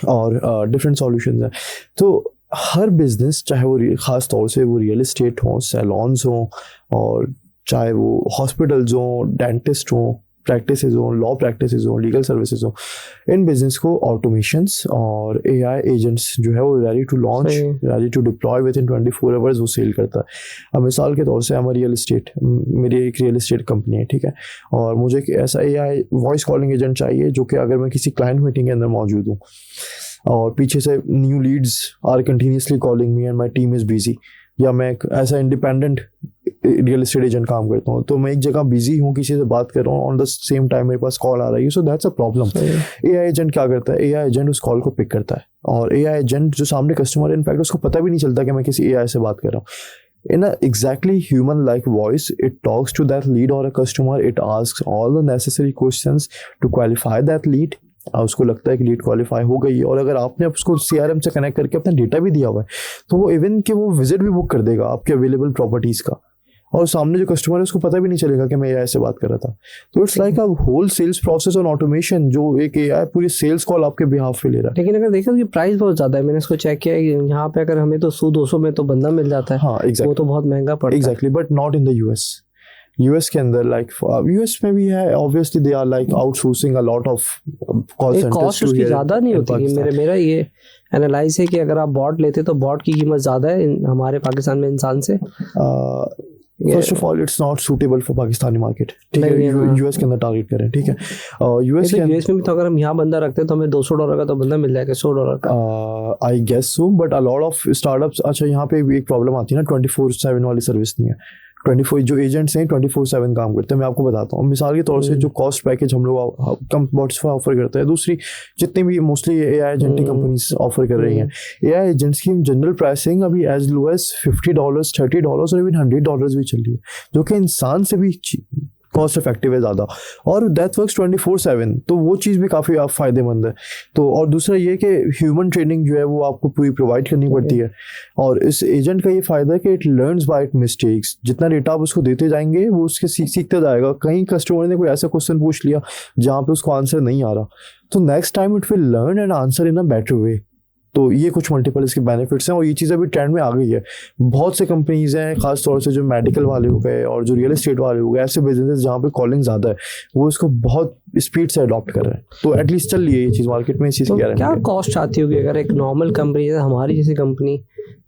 और डिफरेंट सॉल्यूशंस हैं। तो हर बिजनेस, चाहे वो ख़ास तौर से वो रियल एस्टेट हो, सैलॉन्स हों, और चाहे वो हॉस्पिटल्स हों, डेंटिस्ट हों, प्रैक्टिसेस हों, लॉ प्रैक्टिसेस हों, लीगल सर्विसेज हों, इन बिजनेस को ऑटोमेशंस और AI एजेंट्स जो है वो ready to launch, ready to deploy within 24 hours वो सेल करता है। अब मिसाल के तौर से हमारी रियल एस्टेट, मेरी एक रियल एस्टेट कंपनी है, ठीक है, और मुझे एक ऐसा AI वॉइस कॉलिंग एजेंट चाहिए जो कि अगर मैं किसी क्लाइंट मीटिंग के अंदर मौजूद हूँ और पीछे से new leads are continuously calling me and my team is busy, या मैं एक ऐसा इंडिपेंडेंट रियल एस्टेट एजेंट काम करता हूँ, तो मैं एक जगह बिजी हूँ, किसी से बात कर रहा हूँ, ऑन द सेम टाइम मेरे पास कॉल आ रही है, so that's a problem. AI agent क्या करता है, AI एजेंट उस कॉल को पिक करता है, और AI एजेंट जो सामने कस्टमर है, इनफैक्ट उसको पता भी नहीं चलता कि मैं किसी AI से बात कर रहा हूँ। In a exactly human-like voice, it talks to that lead or a customer. It asks all the necessary questions to qualify that lead. उसको लगता है कि लीड क्वालिफाई हो गई है, और अगर आपने उसको CRM से कनेक्ट करके अपना डेटा भी दिया हुआ है, तो वो इवन कि वो विजिट भी बुक कर देगा आपके अवेलेबल प्रॉपर्टीज़ का, और सामने जो कस्टमर है उसको पता भी नहीं चलेगा कि मैं AI से बात कर रहा था। तो it's like a whole sales process on automation, जो एक AI पूरी सेल्स कॉल आपके बिहाफ पे ले रहा है। लेकिन अगर देखा तो प्राइस बहुत ज़्यादा है, मैंने इसको चेक किया है, यहाँ पे अगर हमें तो 100-200 में तो बंदा मिल जाता है। हाँ, exactly. वो तो बहुत महंगा पड़ता है। Exactly, but not in the US के अंदर, लाइक US में भी है, obviously they are like outsourcing a lot of call centres. Cost उसकी ज़्यादा नहीं होती कि मेरा ये एनालाइज है कि अगर आप बॉट लेते तो बॉट की कीमत ज़्यादा है हमारे पाकिस्तान में इंसान से। First of all it's not suitable for Pakistani market, ठीक है, US के अंदर टारगेट करें, ठीक है। US में भी तो अगर हम यहाँ बंदा रखते हैं तो हमें $200 का तो बंदा मिल जाएगा, $100 का। I guess so, but a lot of startups, अच्छा यहाँ पे एक प्रॉब्लम आती है ना, 24/7 वाली सर्विस नहीं है। 24 जो एजेंट्स हैं 24/7 काम करते हैं। मैं आपको बताता हूँ, मिसाल के तौर से जो कॉस्ट पैकेज हम लोग कम Spotify ऑफर करते हैं, दूसरी जितनी भी मोस्टली AI एजेंटिंग कंपनीज ऑफर कर रही हैं, AI एजेंट्स की जनरल प्राइसिंग अभी एज लो एज $50, $30 और इवन $100 भी चल रही है, जो कि इंसान से भी कॉस्ट इफेक्टिव है ज़्यादा, और दैट वर्क्स 24/7, तो वो चीज़ भी काफ़ी फ़ायदेमंद है। तो और दूसरा ये कि ह्यूमन ट्रेनिंग जो है वो आपको पूरी प्रोवाइड करनी पड़ती है, और इस एजेंट का ये फ़ायदा है कि it learns by it mistakes. जितना डेटा आप उसको देते जाएंगे वो उसके सीखता जाएगा। कहीं कस्टमर ने कोई ऐसा क्वेश्चन पूछ लिया जहाँ पे उसको आंसर नहीं आ रहा, तो next time it will learn and answer in a better way. तो ये कुछ मल्टीपल इसके बेनिफिट्स हैं, और ये चीज़ अभी ट्रेंड में आ गई है। बहुत से कंपनीज हैं, खास तौर से जो मेडिकल वाले हो गए और जो रियल एस्टेट वाले हो गए, ऐसे बिजनेस जहाँ पे कॉलिंग ज़्यादा है, वो इसको बहुत स्पीड से अडॉप्ट कर रहे हैं। तो एटलीस्ट चल रही है ये चीज़ मार्केट में, इस चीज़ की गारंटी। क्या कॉस्ट आती होगी अगर एक नॉर्मल कंपनी जैसे हमारी जैसी कंपनी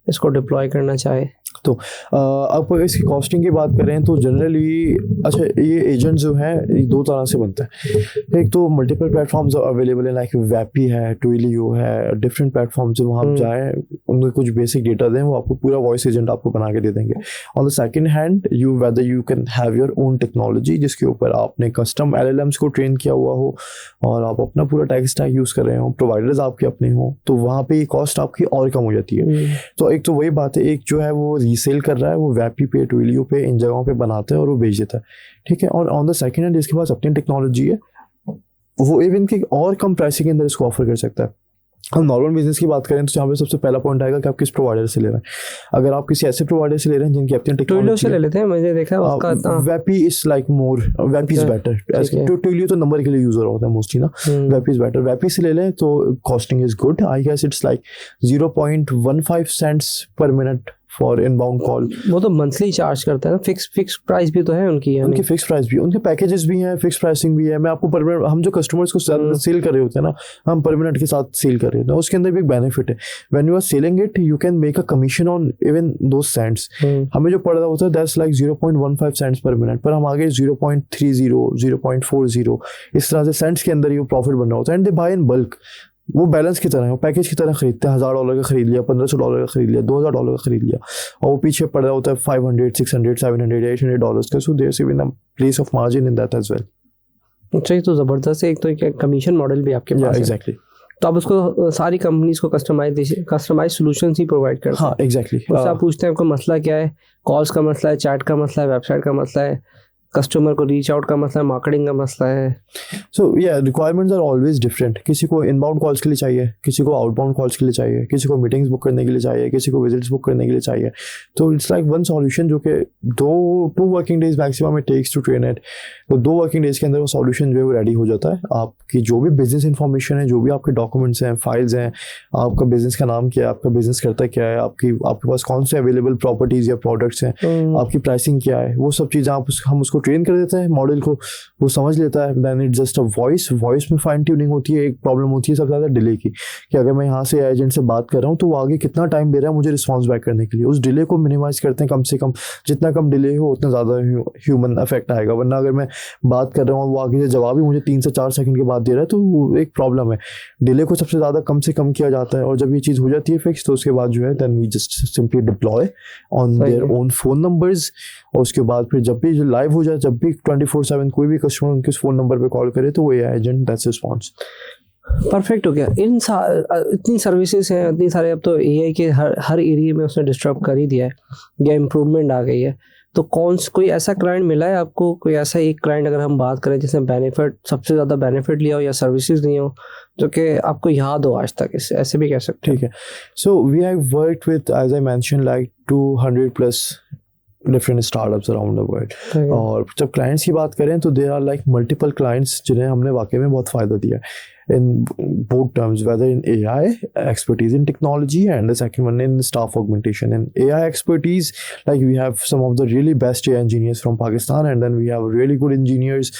इसको डिप्लॉय करना चाहे? तो अब इसकी कॉस्टिंग की बात करें तो जनरली, अच्छा, ये एजेंट जो है दो तरह से बनता है। एक तो मल्टीपल प्लेटफॉर्म्स अवेलेबल है, लाइक वैपी है, ट्विलियो है, डिफरेंट प्लेटफॉर्म्स से वहाँ आप जाएँ, उनको कुछ बेसिक डेटा दें, वो आपको पूरा वॉइस एजेंट आपको बना के दे देंगे। On the second hand, whether you can have your own technology जिसके ऊपर आपने कस्टम LLMs को ट्रेन किया हुआ हो और आप अपना पूरा टेक स्टैक यूज़ कर रहे हो, प्रोवाइडर्स आपके अपने हों, तो वहाँ पे कॉस्ट आपकी और कम हो जाती है। तो एक तो वही बात है, एक जो है वो रीसेल कर रहा है, वो वैपी पे, ट्विलियो पे, इन जगहों पे बनाता है और वो बेच देता है, ठीक है। और ऑन द सेकंड हैंड जिसके पास अपनी टेक्नोलॉजी है, वो इवन की और कम प्राइसिंग के अंदर इसको ऑफर कर सकता है। हम नॉर्मल बिजनेस की बात करें तो यहाँ पे सबसे पहला पॉइंट आएगा कि आप किस प्रोवाइडर से ले रहे हैं। अगर आप किसी ऐसे प्रोवाइडर से ले रहे हैं जिनकी अपनी टेक्नोलॉजी से ले लेते हैं, मैंने देखा उसका Vapi is like more, Vapi is better. Twilio तो नंबर के लिए यूजर होता है मोस्टली ना, वैपी इज बेटर। वैपी से ले लें तो costing is good, I guess it's like 0.15 cents per minute for inbound call. वो तो मंथली चार्ज करता है ना, फिक्स प्राइस भी तो है उनकी, उनकी फिक्स प्राइस भी, उनके पैकेजेस भी हैं, फिक्स प्राइसिंग भी है। मैं आपको पर मिनट, हम जो कस्टमर्स को सेल कर रहे होते हैं ना, हम पर मिनट के साथ सेल कर रहे होते हैं, उसके अंदर भी एक बेनिफिट है। When you are selling it you can make a commission on even दो सेंट्स। हमें जो पड़ रहा होता है that's like 0.15 cents per minute, पर हम आगे 0.30, 0.40 इस तरह से सेंट्स के अंदर ये प्रॉफिट बन रहा होता है। And they buy in bulk, वो बैलेंस की तरह है, वो पैकेज की तरह खरीदते हैं। $1000 का खरीद लिया, $1500 का खरीद लिया, $2000 का खरीद लिया, और वो पीछे पड़ रहा होता है $500, $600, $700, $800 का। So there is even a place of margin in that as well. अच्छा, ये तो ज़बरदस्त है। एक तो कमीशन मॉडल भी आपके पास है। एग्जैक्टली। तो आप उसको सारी कंपनीज को कस्टमाइज सॉल्यूशंस ही प्रोवाइड करते हैं। हाँ, एग्जैक्टली। उससे आप पूछते हैं आपका मसला क्या है, कॉल्स का मसला है, चैट का मसला है, वेबसाइट का मसला है, कस्टमर को रीच आउट का मसला है, मार्केटिंग का मसला है? सो या रिक्वायरमेंट्स आर ऑलवेज डिफरेंट. किसी को इनबाउंड कॉल्स के लिए चाहिए, किसी को आउटबाउंड कॉल्स के लिए चाहिए, किसी को मीटिंग्स बुक करने के लिए चाहिए, किसी को विजिट्स बुक करने के लिए चाहिए. तो इट्स लाइक वन सॉल्यूशन जो कि two working days maximum it takes to train it. तो 2 वर्किंग डेज के अंदर वो सॉल्यूशन जो है वो रेडी हो जाता है. आपकी जो भी बिजनेस इन्फॉर्मेशन है, जो भी आपके डॉक्यूमेंट्स हैं, फाइल्स हैं, आपका बिजनेस का नाम क्या है, आपका बिजनेस करता क्या है, आपके पास कौन से अवेलेबल प्रॉपर्टीज या प्रोडक्ट्स हैं, आपकी प्राइसिंग क्या है, वो सब चीज़ें हम उसको ट्रेन कर देते हैं मॉडल को, वो समझ लेता है. Then it's just a voice में फाइन ट्यूनिंग होती है. एक प्रॉब्लम होती है सबसे ज़्यादा डिले की, कि अगर मैं यहाँ से एजेंट से बात कर रहा हूँ तो वो आगे कितना टाइम ले रहा है मुझे रिस्पॉन्स बैक करने के लिए. उस डिले को मिनिमाइज करते हैं. कम से कम जितना कम डिले हो उतना ज़्यादा ह्यूमन इफेक्ट आएगा. वरना अगर मैं बात कर रहा हूँ वो आगे से जवाब ही मुझे 3 से 4 सेकंड के बाद दे रहा है तो वो एक प्रॉब्लम है. डिले को सबसे ज़्यादा कम से कम किया जाता है. और जब ये चीज़ हो जाती है फिक्स तो उसके बाद जो है then we just simply deploy on their own phone numbers. और उसके बाद फिर जब भी लाइव हो जाए, जब भी 24/7 कोई भी कस्टमर उनके फ़ोन नंबर पे कॉल करे तो वो एजेंट दैट्स रिस्पॉन्स. परफेक्ट हो गया. इतनी सर्विसेज हैं, इतनी सारे, अब तो एआई के हर एरिया में उसने डिस्टर्ब कर ही दिया है या इम्प्रूवमेंट आ गई है. तो कोई ऐसा क्लाइंट मिला है आपको, कोई ऐसा एक क्लाइंट अगर हम बात करें जिसने सबसे ज़्यादा बेनिफिट लिया हो या सर्विसेज ली हो जो कि आपको याद हो आज तक? ऐसे भी कह सकते हैं. ठीक है. So we have worked with as I mention like 200+ different startups around the world. और जब क्लाइंट्स की बात करें तो there are like multiple clients जिन्हें हमने वाकई में बहुत फ़ायदा दिया in both terms, whether in AI expertise in technology and the second one in staff augmentation. In AI expertise, like we have some of the really best AI engineers from Pakistan, and then we have really good engineers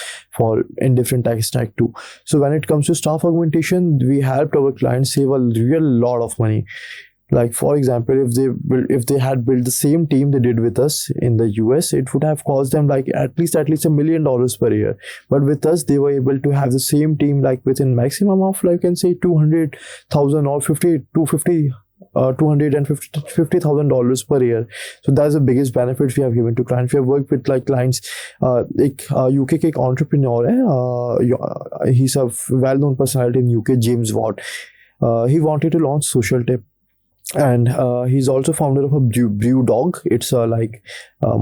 in different tech stack too. So when it comes to staff augmentation, we helped our clients save a real lot of money. Like for example, if they had built the same team they did with us in the US, it would have cost them like at least $1 million per year. But with us, they were able to have the same team like within maximum of like can say 200,000 or $250,000 per year. So that's the biggest benefit we have given to clients. We have worked with like clients. एक UK के एक entrepreneur है. He's a well-known personality in UK, James Watt. He wanted to launch Social Tip. And he's also founder of a brew dog. It's like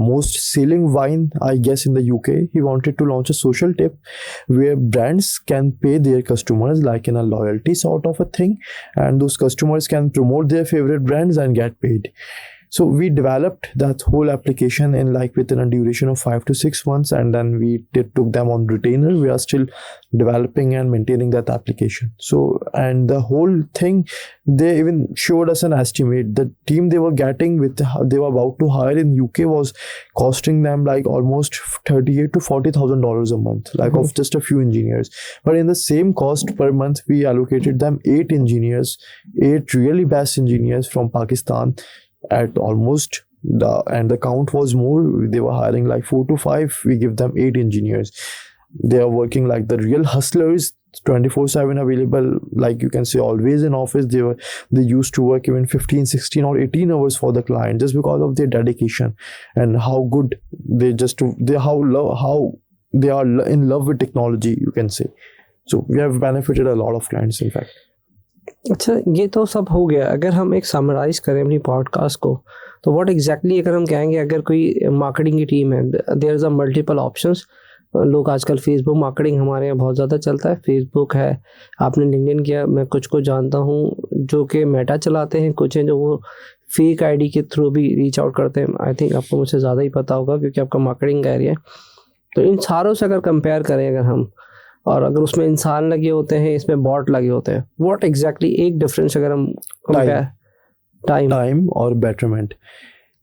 most selling wine I guess in the UK. He wanted to launch a social tip where brands can pay their customers like in a loyalty sort of a thing, and those customers can promote their favorite brands and get paid. So we developed that whole application in like within a duration of 5 to 6 months, and then we took them on retainer. We are still developing and maintaining that application. So and the whole thing, they even showed us an estimate. The team they were getting they were about to hire in UK was costing them like almost $38,000 to $40,000 a month, like of just a few engineers. But in the same cost per month, we allocated them 8 engineers, 8 really best engineers from Pakistan. At almost and the count was more. They were hiring like 4 to 5. We give them 8 engineers. They are working like the real hustlers, 24/7 available. Like you can say always in office. They used to work even 15, 16 or 18 hours for the client just because of their dedication and how good how they are in love with technology, you can say. So we have benefited a lot of clients in fact. अच्छा, ये तो सब हो गया. अगर हम एक समराइज़ करें अपनी पॉडकास्ट को तो व्हाट एग्जैक्टली अगर हम कहेंगे, अगर कोई मार्केटिंग की टीम है, there is a multiple options. लोग आजकल फेसबुक मार्केटिंग हमारे यहाँ बहुत ज़्यादा चलता है. फेसबुक है, आपने लिंक्डइन किया. मैं कुछ को जानता हूँ जो कि मेटा चलाते हैं, कुछ हैं जो वो फेक आईडी के थ्रू भी रीच आउट करते हैं. आई थिंक आपको मुझसे ज़्यादा ही पता होगा क्योंकि आपका मार्केटिंग का एरिया है. तो इन सारों से अगर कंपेयर करें अगर हम, और अगर उसमें इंसान लगे होते हैं, इसमें बॉट लगे होते हैं, व्हाट एग्जैक्टली एक डिफरेंस अगर हम कंपेयर? टाइम और बेटरमेंट.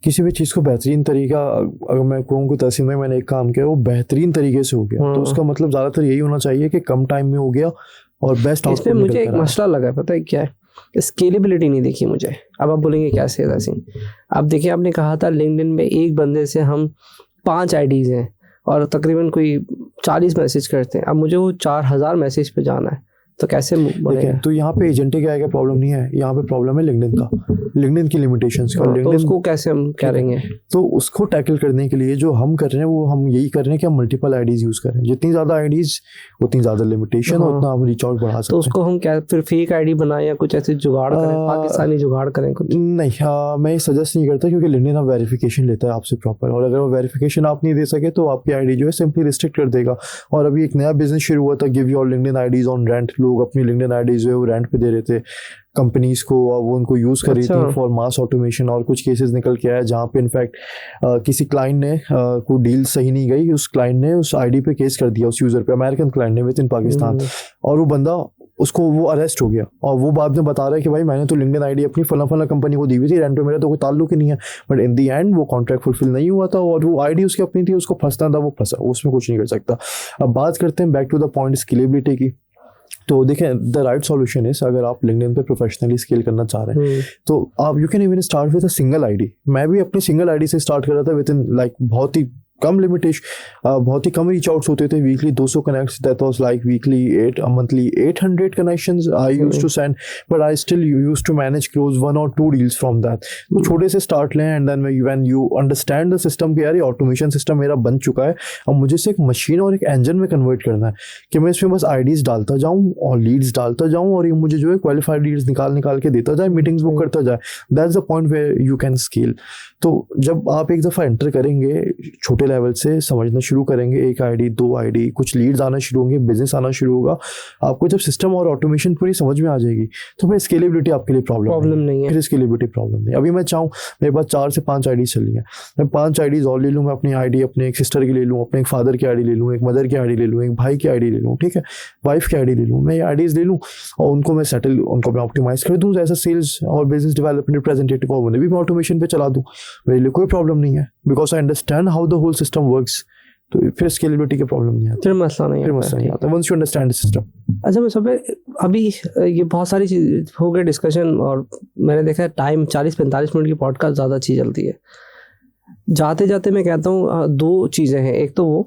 किसी भी चीज़ को बेहतरीन तरीका, अगर मैं कहूँ कि तहसीन में मैंने एक काम किया वो बेहतरीन तरीके से हो गया, तो उसका मतलब ज़्यादातर यही होना चाहिए कि कम टाइम में हो गया और बेस्ट आउटपुट. इसमें मुझे एक मसला लगा, पता है क्या है? स्केलेबिलिटी नहीं दिखी मुझे. अब आप बोलेंगे कैसे तहसीन? अब देखिए, आपने कहा था लिंक्डइन में एक बंदे से हम 5 आईडीज़ हैं और तकरीबन कोई 40 मैसेज करते हैं. अब मुझे वो 4000 मैसेज पे जाना है तो कैसे बढ़ेगा? तो यहाँ पे एजेंटिक AI का प्रॉब्लम नहीं है, यहाँ पे प्रॉब्लम है लिंक्डइन का, लिंक्डइन की लिमिटेशंस का। तो उसको कैसे हम करेंगे? तो उसको टैकल करने के लिए जो हम कर रहे हैं वो हम यही कर रहे हैं कि हम मल्टीपल आईडीज यूज करें। जितनी ज़्यादा आईडीज उतनी ज़्यादा लिमिटेशन, उतना हम रीच आउट बढ़ा सकते तो हैं। उसको हम क्या फिर फेक आईडी बनाए या कुछ ऐसे जुगाड़ करें, पाकिस्तानी जुगाड़ करें कुछ? नहीं, मैं ये सजेस्ट नहीं करता, क्योंकि लिंक्डइन अब वेरिफिकेशन लेता है आपसे प्रॉपर, और अगर वो वेरिफिकेशन आप नहीं दे सके तो आपकी आईडी जो है सिंपली रिस्ट्रिक्ट कर देगा। और अभी एक नया बिजनेस शुरू हुआ था, give your LinkedIn IDs on rent. लोग अपनी लिंक्डइन आईडीज जो है वो रेंट पे दे रहे थे कंपनीज को, और वो उनको यूज़ कर रही थी फॉर मास ऑटोमेशन। और कुछ केसेस निकल के आया जहाँ पे इनफैक्ट किसी क्लाइंट ने कोई डील सही नहीं गई, उस क्लाइंट ने उस आईडी पे केस कर दिया, उस यूज़र पे, अमेरिकन क्लाइंट ने विद इन पाकिस्तान। और वो बंदा उसको वो अरेस्ट हो गया, और वो बाद में बता रहा है कि भाई मैंने तो लिंक्डइन आईडी अपनी फला कंपनी को दी हुई थी, रेंट पे मेरा तो कोई ताल्लुक ही नहीं है। बट इन दी एंड वो कॉन्ट्रैक्ट फुलफिल नहीं हुआ था, और वो आईडी उसकी अपनी थी, उसको फंसना था, वो फंसा, उसमें कुछ नहीं कर सकता। अब बात करते हैं back to the point scalability की। तो देखें, द राइट सॉल्यूशन इज, अगर आप लिंक्डइन पे प्रोफेशनली स्केल करना चाह रहे हैं तो आप you can even start with a single ID. मैं भी अपनी सिंगल आईडी से स्टार्ट कर रहा था, विद इन लाइक बहुत ही कम लिमिटेशन, बहुत ही कम रीच आउट्स होते थे। Weekly 200 connects, that was like weekly 8 मंथली 800 connections I used to send, but I still used to manage close 1 or 2 deals from that. तो छोटे से स्टार्ट लें, and then when you understand the system कि यार ये ऑटोमेशन सिस्टम मेरा बन चुका है, अब मुझे इसे एक मशीन और एक इंजन में कन्वर्ट करना है कि मैं इसमें बस आईडीज डालता जाऊँ और लीड्स डालता जाऊँ, और ये मुझे जो है क्वालिफाइड लीड्स निकाल के देता जाए, मीटिंग्स बुक करता जाए। That's the point where you can scale. तो जब आप एक दफ़ा एंटर करेंगे, छोटे लेवल से समझना शुरू करेंगे, 1 आईडी 2 आईडी, कुछ लीड्स आना शुरू होंगे, बिजनेस आना शुरू होगा, आपको जब सिस्टम और ऑटोमेशन पूरी समझ में आ जाएगी तो फिर स्केलेबिलिटी आपके लिए प्रॉब्लम नहीं है। फिर स्केलेबिलिटी प्रॉब्लम नहीं। अभी मैं चाहूँ, मेरे पास 4 से 5 आईडी चल रही हैं, मैं 5 आईडीज और ले लूँ। मैं अपनी आईडी अपने एक सिस्टर की ले लूँ, अपने एक फादर की आईडी ले लूँ, एक मदर की आईडी ले लूँ, एक भाई की आईडी ले लूँ, ठीक है, वाइफ की आईडी ले लूँ। मैं ये आईडीज ले लूँ और उनको मैं उनको मैं ऑप्टिमाइज कर दूँ एज अ सेल्स और बिजनेस डेवलपमेंट रिप्रेजेंटेटिव, और उन्हें भी मैं ऑटोमेशन पे चला दूँ। मेरे लिए कोई प्रॉब्लम नहीं है, because I understand how the whole system works. तो फिर स्केलेबिलिटी की प्रॉब्लम नहीं आती, फिर मसला नहीं आता once you understand the system. अच्छा, मैं सब अभी ये बहुत सारी चीज हो गई डिस्कशन, और मैंने देखा है टाइम 40-45 मिनट की पॉडकास्ट ज़्यादा अच्छी चलती है। जाते जाते मैं कहता हूँ 2 चीज़ें हैं। एक तो वो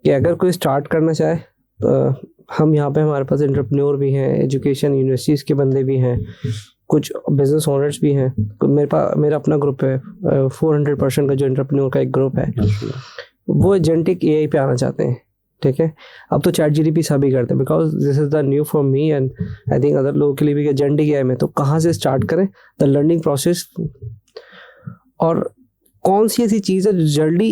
कि अगर कोई स्टार्ट करना चाहे तो हम यहाँ पे, हमारे पास एंटरप्रेन्योर भी हैं, एजुकेशन यूनिवर्सिटीज़ के बंदे भी हैं, कुछ बिजनेस ओनर्स भी हैं। मेरा अपना ग्रुप है 400% का, जो एंटरप्रेन्योर का एक ग्रुप है, वो एजेंटिक AI पे आना चाहते हैं। ठीक है, अब तो ChatGPT सभी करते हैं, because this is the new for me and I think other लोगों के लिए भी। एजेंटिक AI में तो कहाँ से स्टार्ट करें, द लर्निंग प्रोसेस, और कौन सी ऐसी चीज़ है जो जल्दी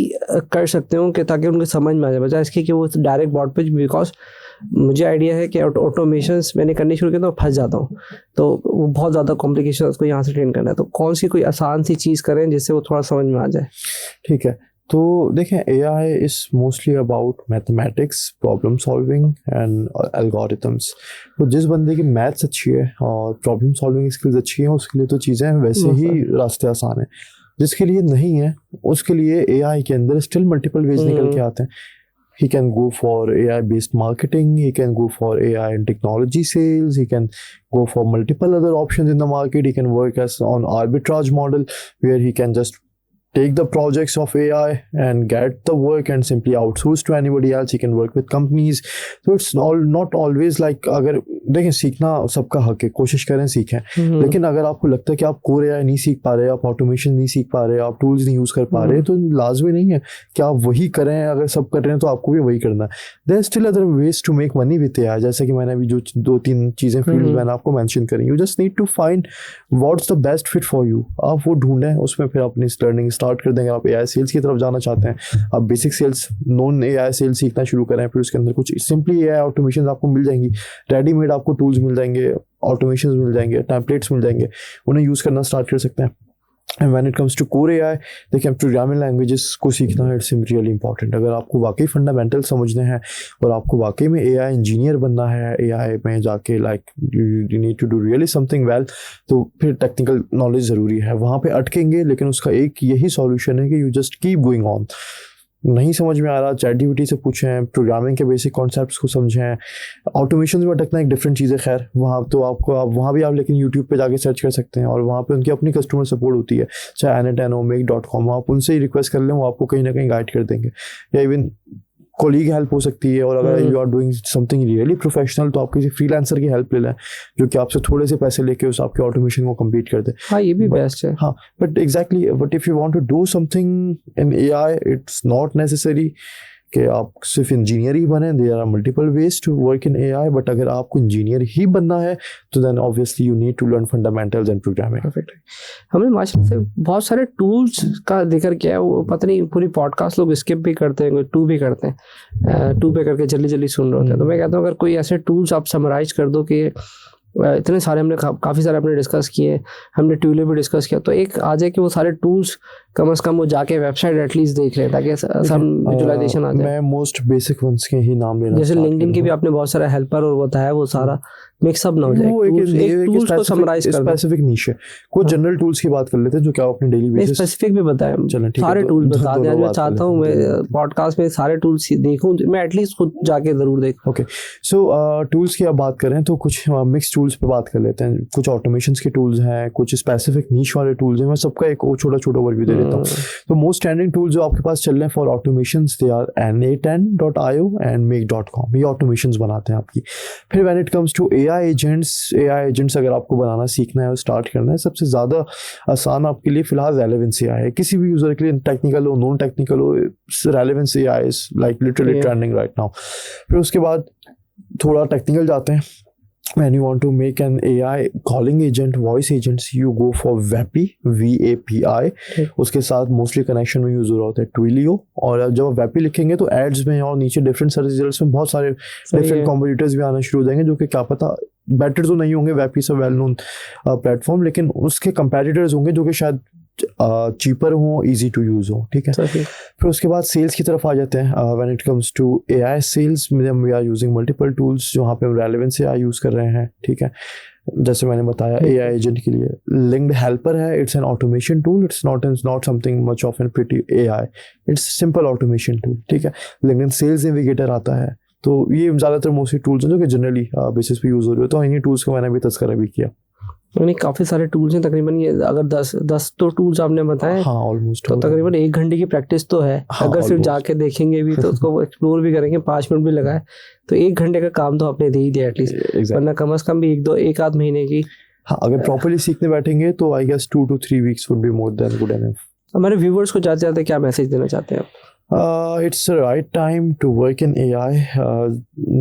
कर सकते हो कि ताकि उनको समझ में आ जाए, बजाय इसके कि वो डायरेक्ट बॉट पे। बिकॉज मुझे आइडिया है कि ऑटोमेशंस मैंने करनी शुरू की तो फंस जाता हूँ, तो वो बहुत ज़्यादा कॉम्प्लिकेशन उसको यहाँ से ट्रेन करना है। तो कौन सी कोई आसान सी चीज़ करें जिससे वो थोड़ा समझ में आ जाए? ठीक है, तो देखें, AI is mostly about mathematics, problem solving and algorithms. तो जिस बंदे की मैथ्स अच्छी है और प्रॉब्लम सॉल्विंग स्किल्स अच्छी हैं, उसके लिए तो चीज़ें वैसे ही रास्ते आसान हैं। जिसके लिए नहीं है, उसके लिए AI के अंदर स्टिल मल्टीपल वेज निकल के आते हैं। He can go for AI based marketing, he can go for AI and technology sales, he can go for multiple other options in the market. He can work as on arbitrage model where he can just take the projects of AI and get the work and simply outsource to anybody else. He can work with companies. So it's not always like, अगर देखें, सीखना सबका हक है, कोशिश करें सीखें, लेकिन अगर आपको लगता है कि आप कोर AI नहीं सीख पा रहे, आप ऑटोमेशन नहीं सीख पा रहे, आप टूल्स नहीं यूज़ कर पा रहे, तो लाजमी नहीं है कि आप वही करें। अगर सब कर रहे हैं तो आपको भी वही करना है। There are still other ways to make money with AI, जैसे कि मैंने अभी जो 2-3 चीज़ें फील्ड मैंने आपको मेंशन करी, you just need to find what's the best fit for you. आप वो ढूंढें, उसमें फिर अपनी लर्निंग स्टार्ट कर देंगे। आप AI सेल्स की तरफ जाना चाहते हैं, आप basic sales, non AI sales सीखना शुरू करें, फिर उसके अंदर कुछ सिंपली AI ऑटोमेशन आपको मिल जाएंगी, रेडीमेड आपको टूल्स मिल जाएंगे, ऑटोमेशन मिल जाएंगे, टेम्पलेट्स मिल जाएंगे, उन्हें यूज़ करना स्टार्ट कर सकते हैं। And when it comes to core AI, देखिए, प्रोग्रामिंग लैंग्वेजेस को सीखना इट्स रियली इंपॉर्टेंट। अगर आपको वाकई फंडामेंटल समझने हैं और आपको वाकई में AI इंजीनियर बनना है, AI में जाके like you need to do really something well, तो फिर टेक्निकल नॉलेज ज़रूरी है। वहाँ पे अटकेंगे, लेकिन उसका एक यही सॉल्यूशन है कि you just keep going on. नहीं समझ में आ रहा, ChatGPT से पूछें, प्रोग्रामिंग के बेसिक कॉन्सेप्ट्स को समझें। ऑटोमेशन में अटकना एक डिफरेंट चीज़ है, खैर वहाँ तो आपको, आप वहाँ भी आप लेकिन यूट्यूब पे जाके सर्च कर सकते हैं, और वहाँ पे उनकी अपनी कस्टमर सपोर्ट होती है, चाहे ANET, Anomik.com, आप उनसे ही रिक्वेस्ट कर लें, वो आपको कहीं ना कहीं गाइड कर देंगे। या इवन कोलीग हेल्प हो सकती है, और अगर you are doing something really professional तो आप किसी फ्रीलांसर की हेल्प ले लें जो कि आपसे थोड़े से पैसे लेके उस आपके ऑटोमेशन को कंप्लीट कर दे. हाँ ये भी बेस्ट है. हाँ, but exactly, but if you want to do something in AI, it's not necessary कि आप सिर्फ इंजीनियर ही बने. There are multiple ways to work in AI, but अगर आपको इंजीनियर ही बनना है तो then obviously you need to learn fundamentals and programming. Perfect. हमने माशाल्लाह से बहुत सारे टूल्स का जिक्र किया है, वो पता नहीं पूरी पॉडकास्ट लोग स्किप भी करते हैं, कोई टू भी करते हैं, टू पे करके जल्दी जल्दी सुन रहे होते हैं. तो मैं कहता हूँ अगर कोई ऐसे टूल्स आप समराइज कर दो कि इतने सारे हमने काफ़ी सारे अपने डिस्कस किए, हमने ट्यूले भी डिस्कस किया, तो एक आ जाए कि वो सारे टूल्स कम से कम वो जाके वेबसाइट एटलीस्ट देख लें ताकि सब विजुअलाइजेशन आ जाए. मैं मोस्ट बेसिक वंस के ही नाम लेना, जैसे लिंक्डइन के भी आपने बहुत सारा हेल्पर और बताया, वो सारा मिक्सअप ना हो जाए. एक टूल्स को समराइज कर स्पेसिफिक नीश है. कुछ जनरल टूल्स की बात कर लेते हैं जो क्या अपने डेली बेसिस. स्पेसिफिक भी बताएं, सारे टूल्स बता दें. मैं चाहता हूँ मैं पॉडकास्ट में सारे टूल्स देखूं, मैं एटलीस्ट खुद जाके जरूर देखूं. ओके, सो टूल्स की आप बात करें तो कुछ मिक्स टूल्स पे बात कर लेते हैं. कुछ ऑटोमेशंस के टूल्स हैं, कुछ स्पेसिफिक नीश वाले टूल्स हैं. मैं सबका एक छोटा ओवरव्यू दे देता हूँ. तो मोस्ट ट्रेंडिंग टूल्स जो आपके पास चल रहे हैं for automations, they are na10.io and make.com. ये ऑटोमेशंस बनाते हैं आपकी. फिर when it comes to AI agents अगर आपको बनाना सीखना है और स्टार्ट करना है, सबसे ज़्यादा आसान आपके लिए फिलहाल रेलेवेंस एआई है. किसी भी यूज़र के लिए, टेक्निकल हो नॉन टेक्निकल हो, relevance AI is like literally trending right now. फिर उसके बाद थोड़ा टेक्निकल जाते हैं. When you want to make an AI calling agent, voice agents, you go for VAPI, VAPI. उसके साथ मोस्टली कनेक्शन में यूज़ हो रहा होता है Twilio. और जब आप VAPI लिखेंगे तो एड्स में और नीचे डिफरेंट सर्च रिजल्ट्स में बहुत सारे डिफरेंट कॉम्पिटिटर्स भी आना शुरू हो जाएंगे जो कि क्या पता बेटर तो नहीं होंगे. VAPI से वेल नोन प्लेटफॉर्म, लेकिन उसके कंपेटिटर्स होंगे जो कि शायद चीपर हो, इजी टू यूज़ हो. ठीक है. फिर उसके बाद सेल्स की तरफ आ जाते हैं. When it comes to AI sales, we are using multiple tools जहाँ पे हम रेलेवेंस एआई यूज़ कर रहे हैं. ठीक है. जैसे मैंने बताया एआई एजेंट के लिए लिंक्ड हेल्पर है. It's an automation tool. It's not something much of an pretty AI. It's simple automation tool. ठीक है. लिंक्डइन सेल्स नेविगेटर आता है. तो ये ज़्यादातर मोस्टली टूल्स हैं जो कि जनरली बेसिस पे यूज़ हो रहे हो. तो इन्हीं टूल्स का मैंने भी तस्करा भी किया. यानी काफ़ी सारे टूल्स हैं तकरीबन. ये अगर 10 तो टूल्स आपने बताए, हाँ ऑलमोस्ट, तो तकरीबन 1 घंटे की प्रैक्टिस तो है. हाँ, अगर सिर्फ जाके देखेंगे भी तो उसको एक्सप्लोर भी करेंगे, 5 मिनट भी लगाए तो 1 घंटे का काम तो आपने दे ही दिया एटलीस्ट. वरना कम से कम भी 1 आध महीने की. हाँ, अगर प्रॉपर्ली सीखने बैठेंगे तो I guess 2 to 3 weeks would be more than good enough. हमारे व्यूवर्स को जाते जाते क्या मैसेज देना चाहते हैं आप? It's the right time to work in AI.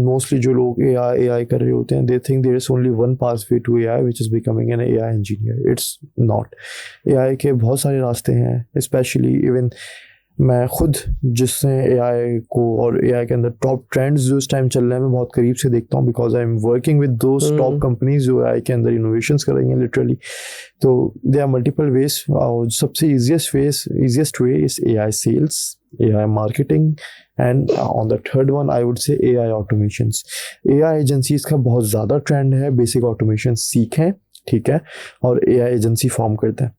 Mostly जो लोग AI कर रहे होते हैं, they think there is only one pathway to AI, which is becoming an AI engineer. It's not. AI के बहुत सारे रास्ते हैं, especially even मैं खुद जिससे AI को और AI के अंदर टॉप ट्रेंड्स जो इस टाइम चल रहे हैं मैं बहुत करीब से देखता हूँ, because I am working with those top companies जो AI के अंदर इनोवेशंस कर रही हैं लिटरली. तो दे आर मल्टीपल वेज, और सबसे easiest way is AI sales, AI marketing, and on the third one I would say AI automations. AI agencies का बहुत ज़्यादा ट्रेंड है. बेसिक ऑटोमेशन सीखें, ठीक है, और AI एजेंसी फॉर्म करते हैं.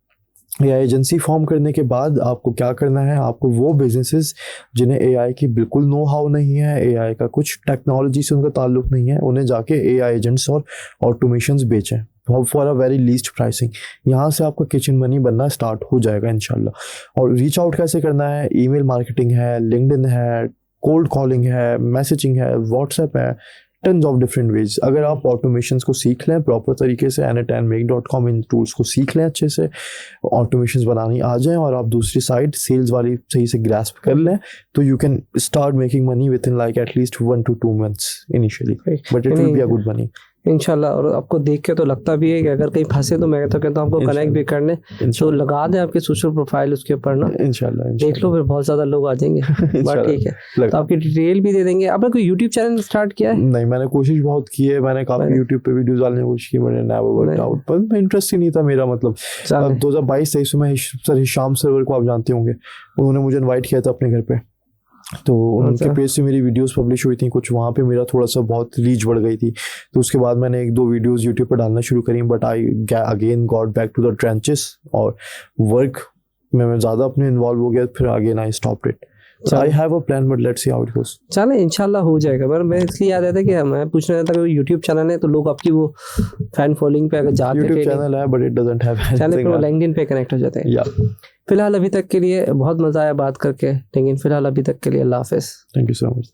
AI एजेंसी फॉर्म करने के बाद आपको क्या करना है, आपको वो बिजनेसेस जिन्हें AI की बिल्कुल नो हाउ नहीं है, AI का कुछ टेक्नोलॉजी से उनका ताल्लुक नहीं है, उन्हें जाके AI एजेंट्स और ऑटोमेशंस बेचें for a very least pricing. यहाँ से आपका किचन मनी बनना स्टार्ट हो जाएगा इंशाल्लाह. और रीच आउट कैसे करना है, ईमेल मार्केटिंग है, लिंक्डइन है, कोल्ड कॉलिंग है, मैसेजिंग है, व्हाट्सएप है, टन्स ऑफ डिफरेंट वेज. अगर आप ऑटोमेशंस को सीख लें प्रॉपर तरीके से, na10make.com इन टूल्स को सीख लें अच्छे से, ऑटोमेशंस बनानी आ जाएं, और आप दूसरी साइड सेल्स वाली सही से ग्रास्प कर लें, तो you can start making money with in like at least 1 to 2 months initially, but it will be a good money इंशाल्लाह. और आपको देख के तो लगता भी है कि अगर कहीं फंसे तो मैं तो कहता हूँ आपको कनेक्ट भी कर लें, तो लगा दें आपके सोशल प्रोफाइल उसके ऊपर ना, इंशाल्लाह देख लो, फिर बहुत ज़्यादा लोग आ जाएंगे. बट ठीक है, तो आपकी डिटेल भी दे देंगे. आपने कोई यूट्यूब चैनल स्टार्ट किया है? नहीं, मैंने कोशिश बहुत की है. मैंने काफ़ी यूट्यूब पे वीडियोस डालने की कोशिश की, मैंने नेवर वर्कड आउट, पर इंटरेस्ट ही नहीं था मेरा. मतलब 2022-23 में सर हिशाम सरवर को आप जानते होंगे, उन्होंने मुझे इन्वाइट किया था अपने घर पे, तो उनके पेज से मेरी वीडियोस पब्लिश हुई थी कुछ, वहाँ पे मेरा थोड़ा सा बहुत रीच बढ़ गई थी. तो उसके बाद मैंने 1-2 वीडियोस यूट्यूब पे डालना शुरू करी, but I again got back to the trenches और वर्क में मैं ज़्यादा अपने इन्वॉल्व हो गया. फिर again I stopped it. I have a plan, but let's see how it goes. चले इंशाल्लाह हो जाएगा। पर मैं इसलिए याद आता कि मैं पूछना चाहता कि यूट्यूब चैनल है तो लोग आपकी वो फैन फॉलोइंग पे अगर जाते YouTube ट्रेनिंग channel है, but it doesn't have channel anything. पे लिंक्डइन पे कनेक्ट हो जाते हैं। Yeah. फिलहाल अभी तक के लिए बहुत मज़ा आया बात करके, लेकिन फिलहाल अभी तक के लिए अल्लाह हाफिज़। Thank you so much.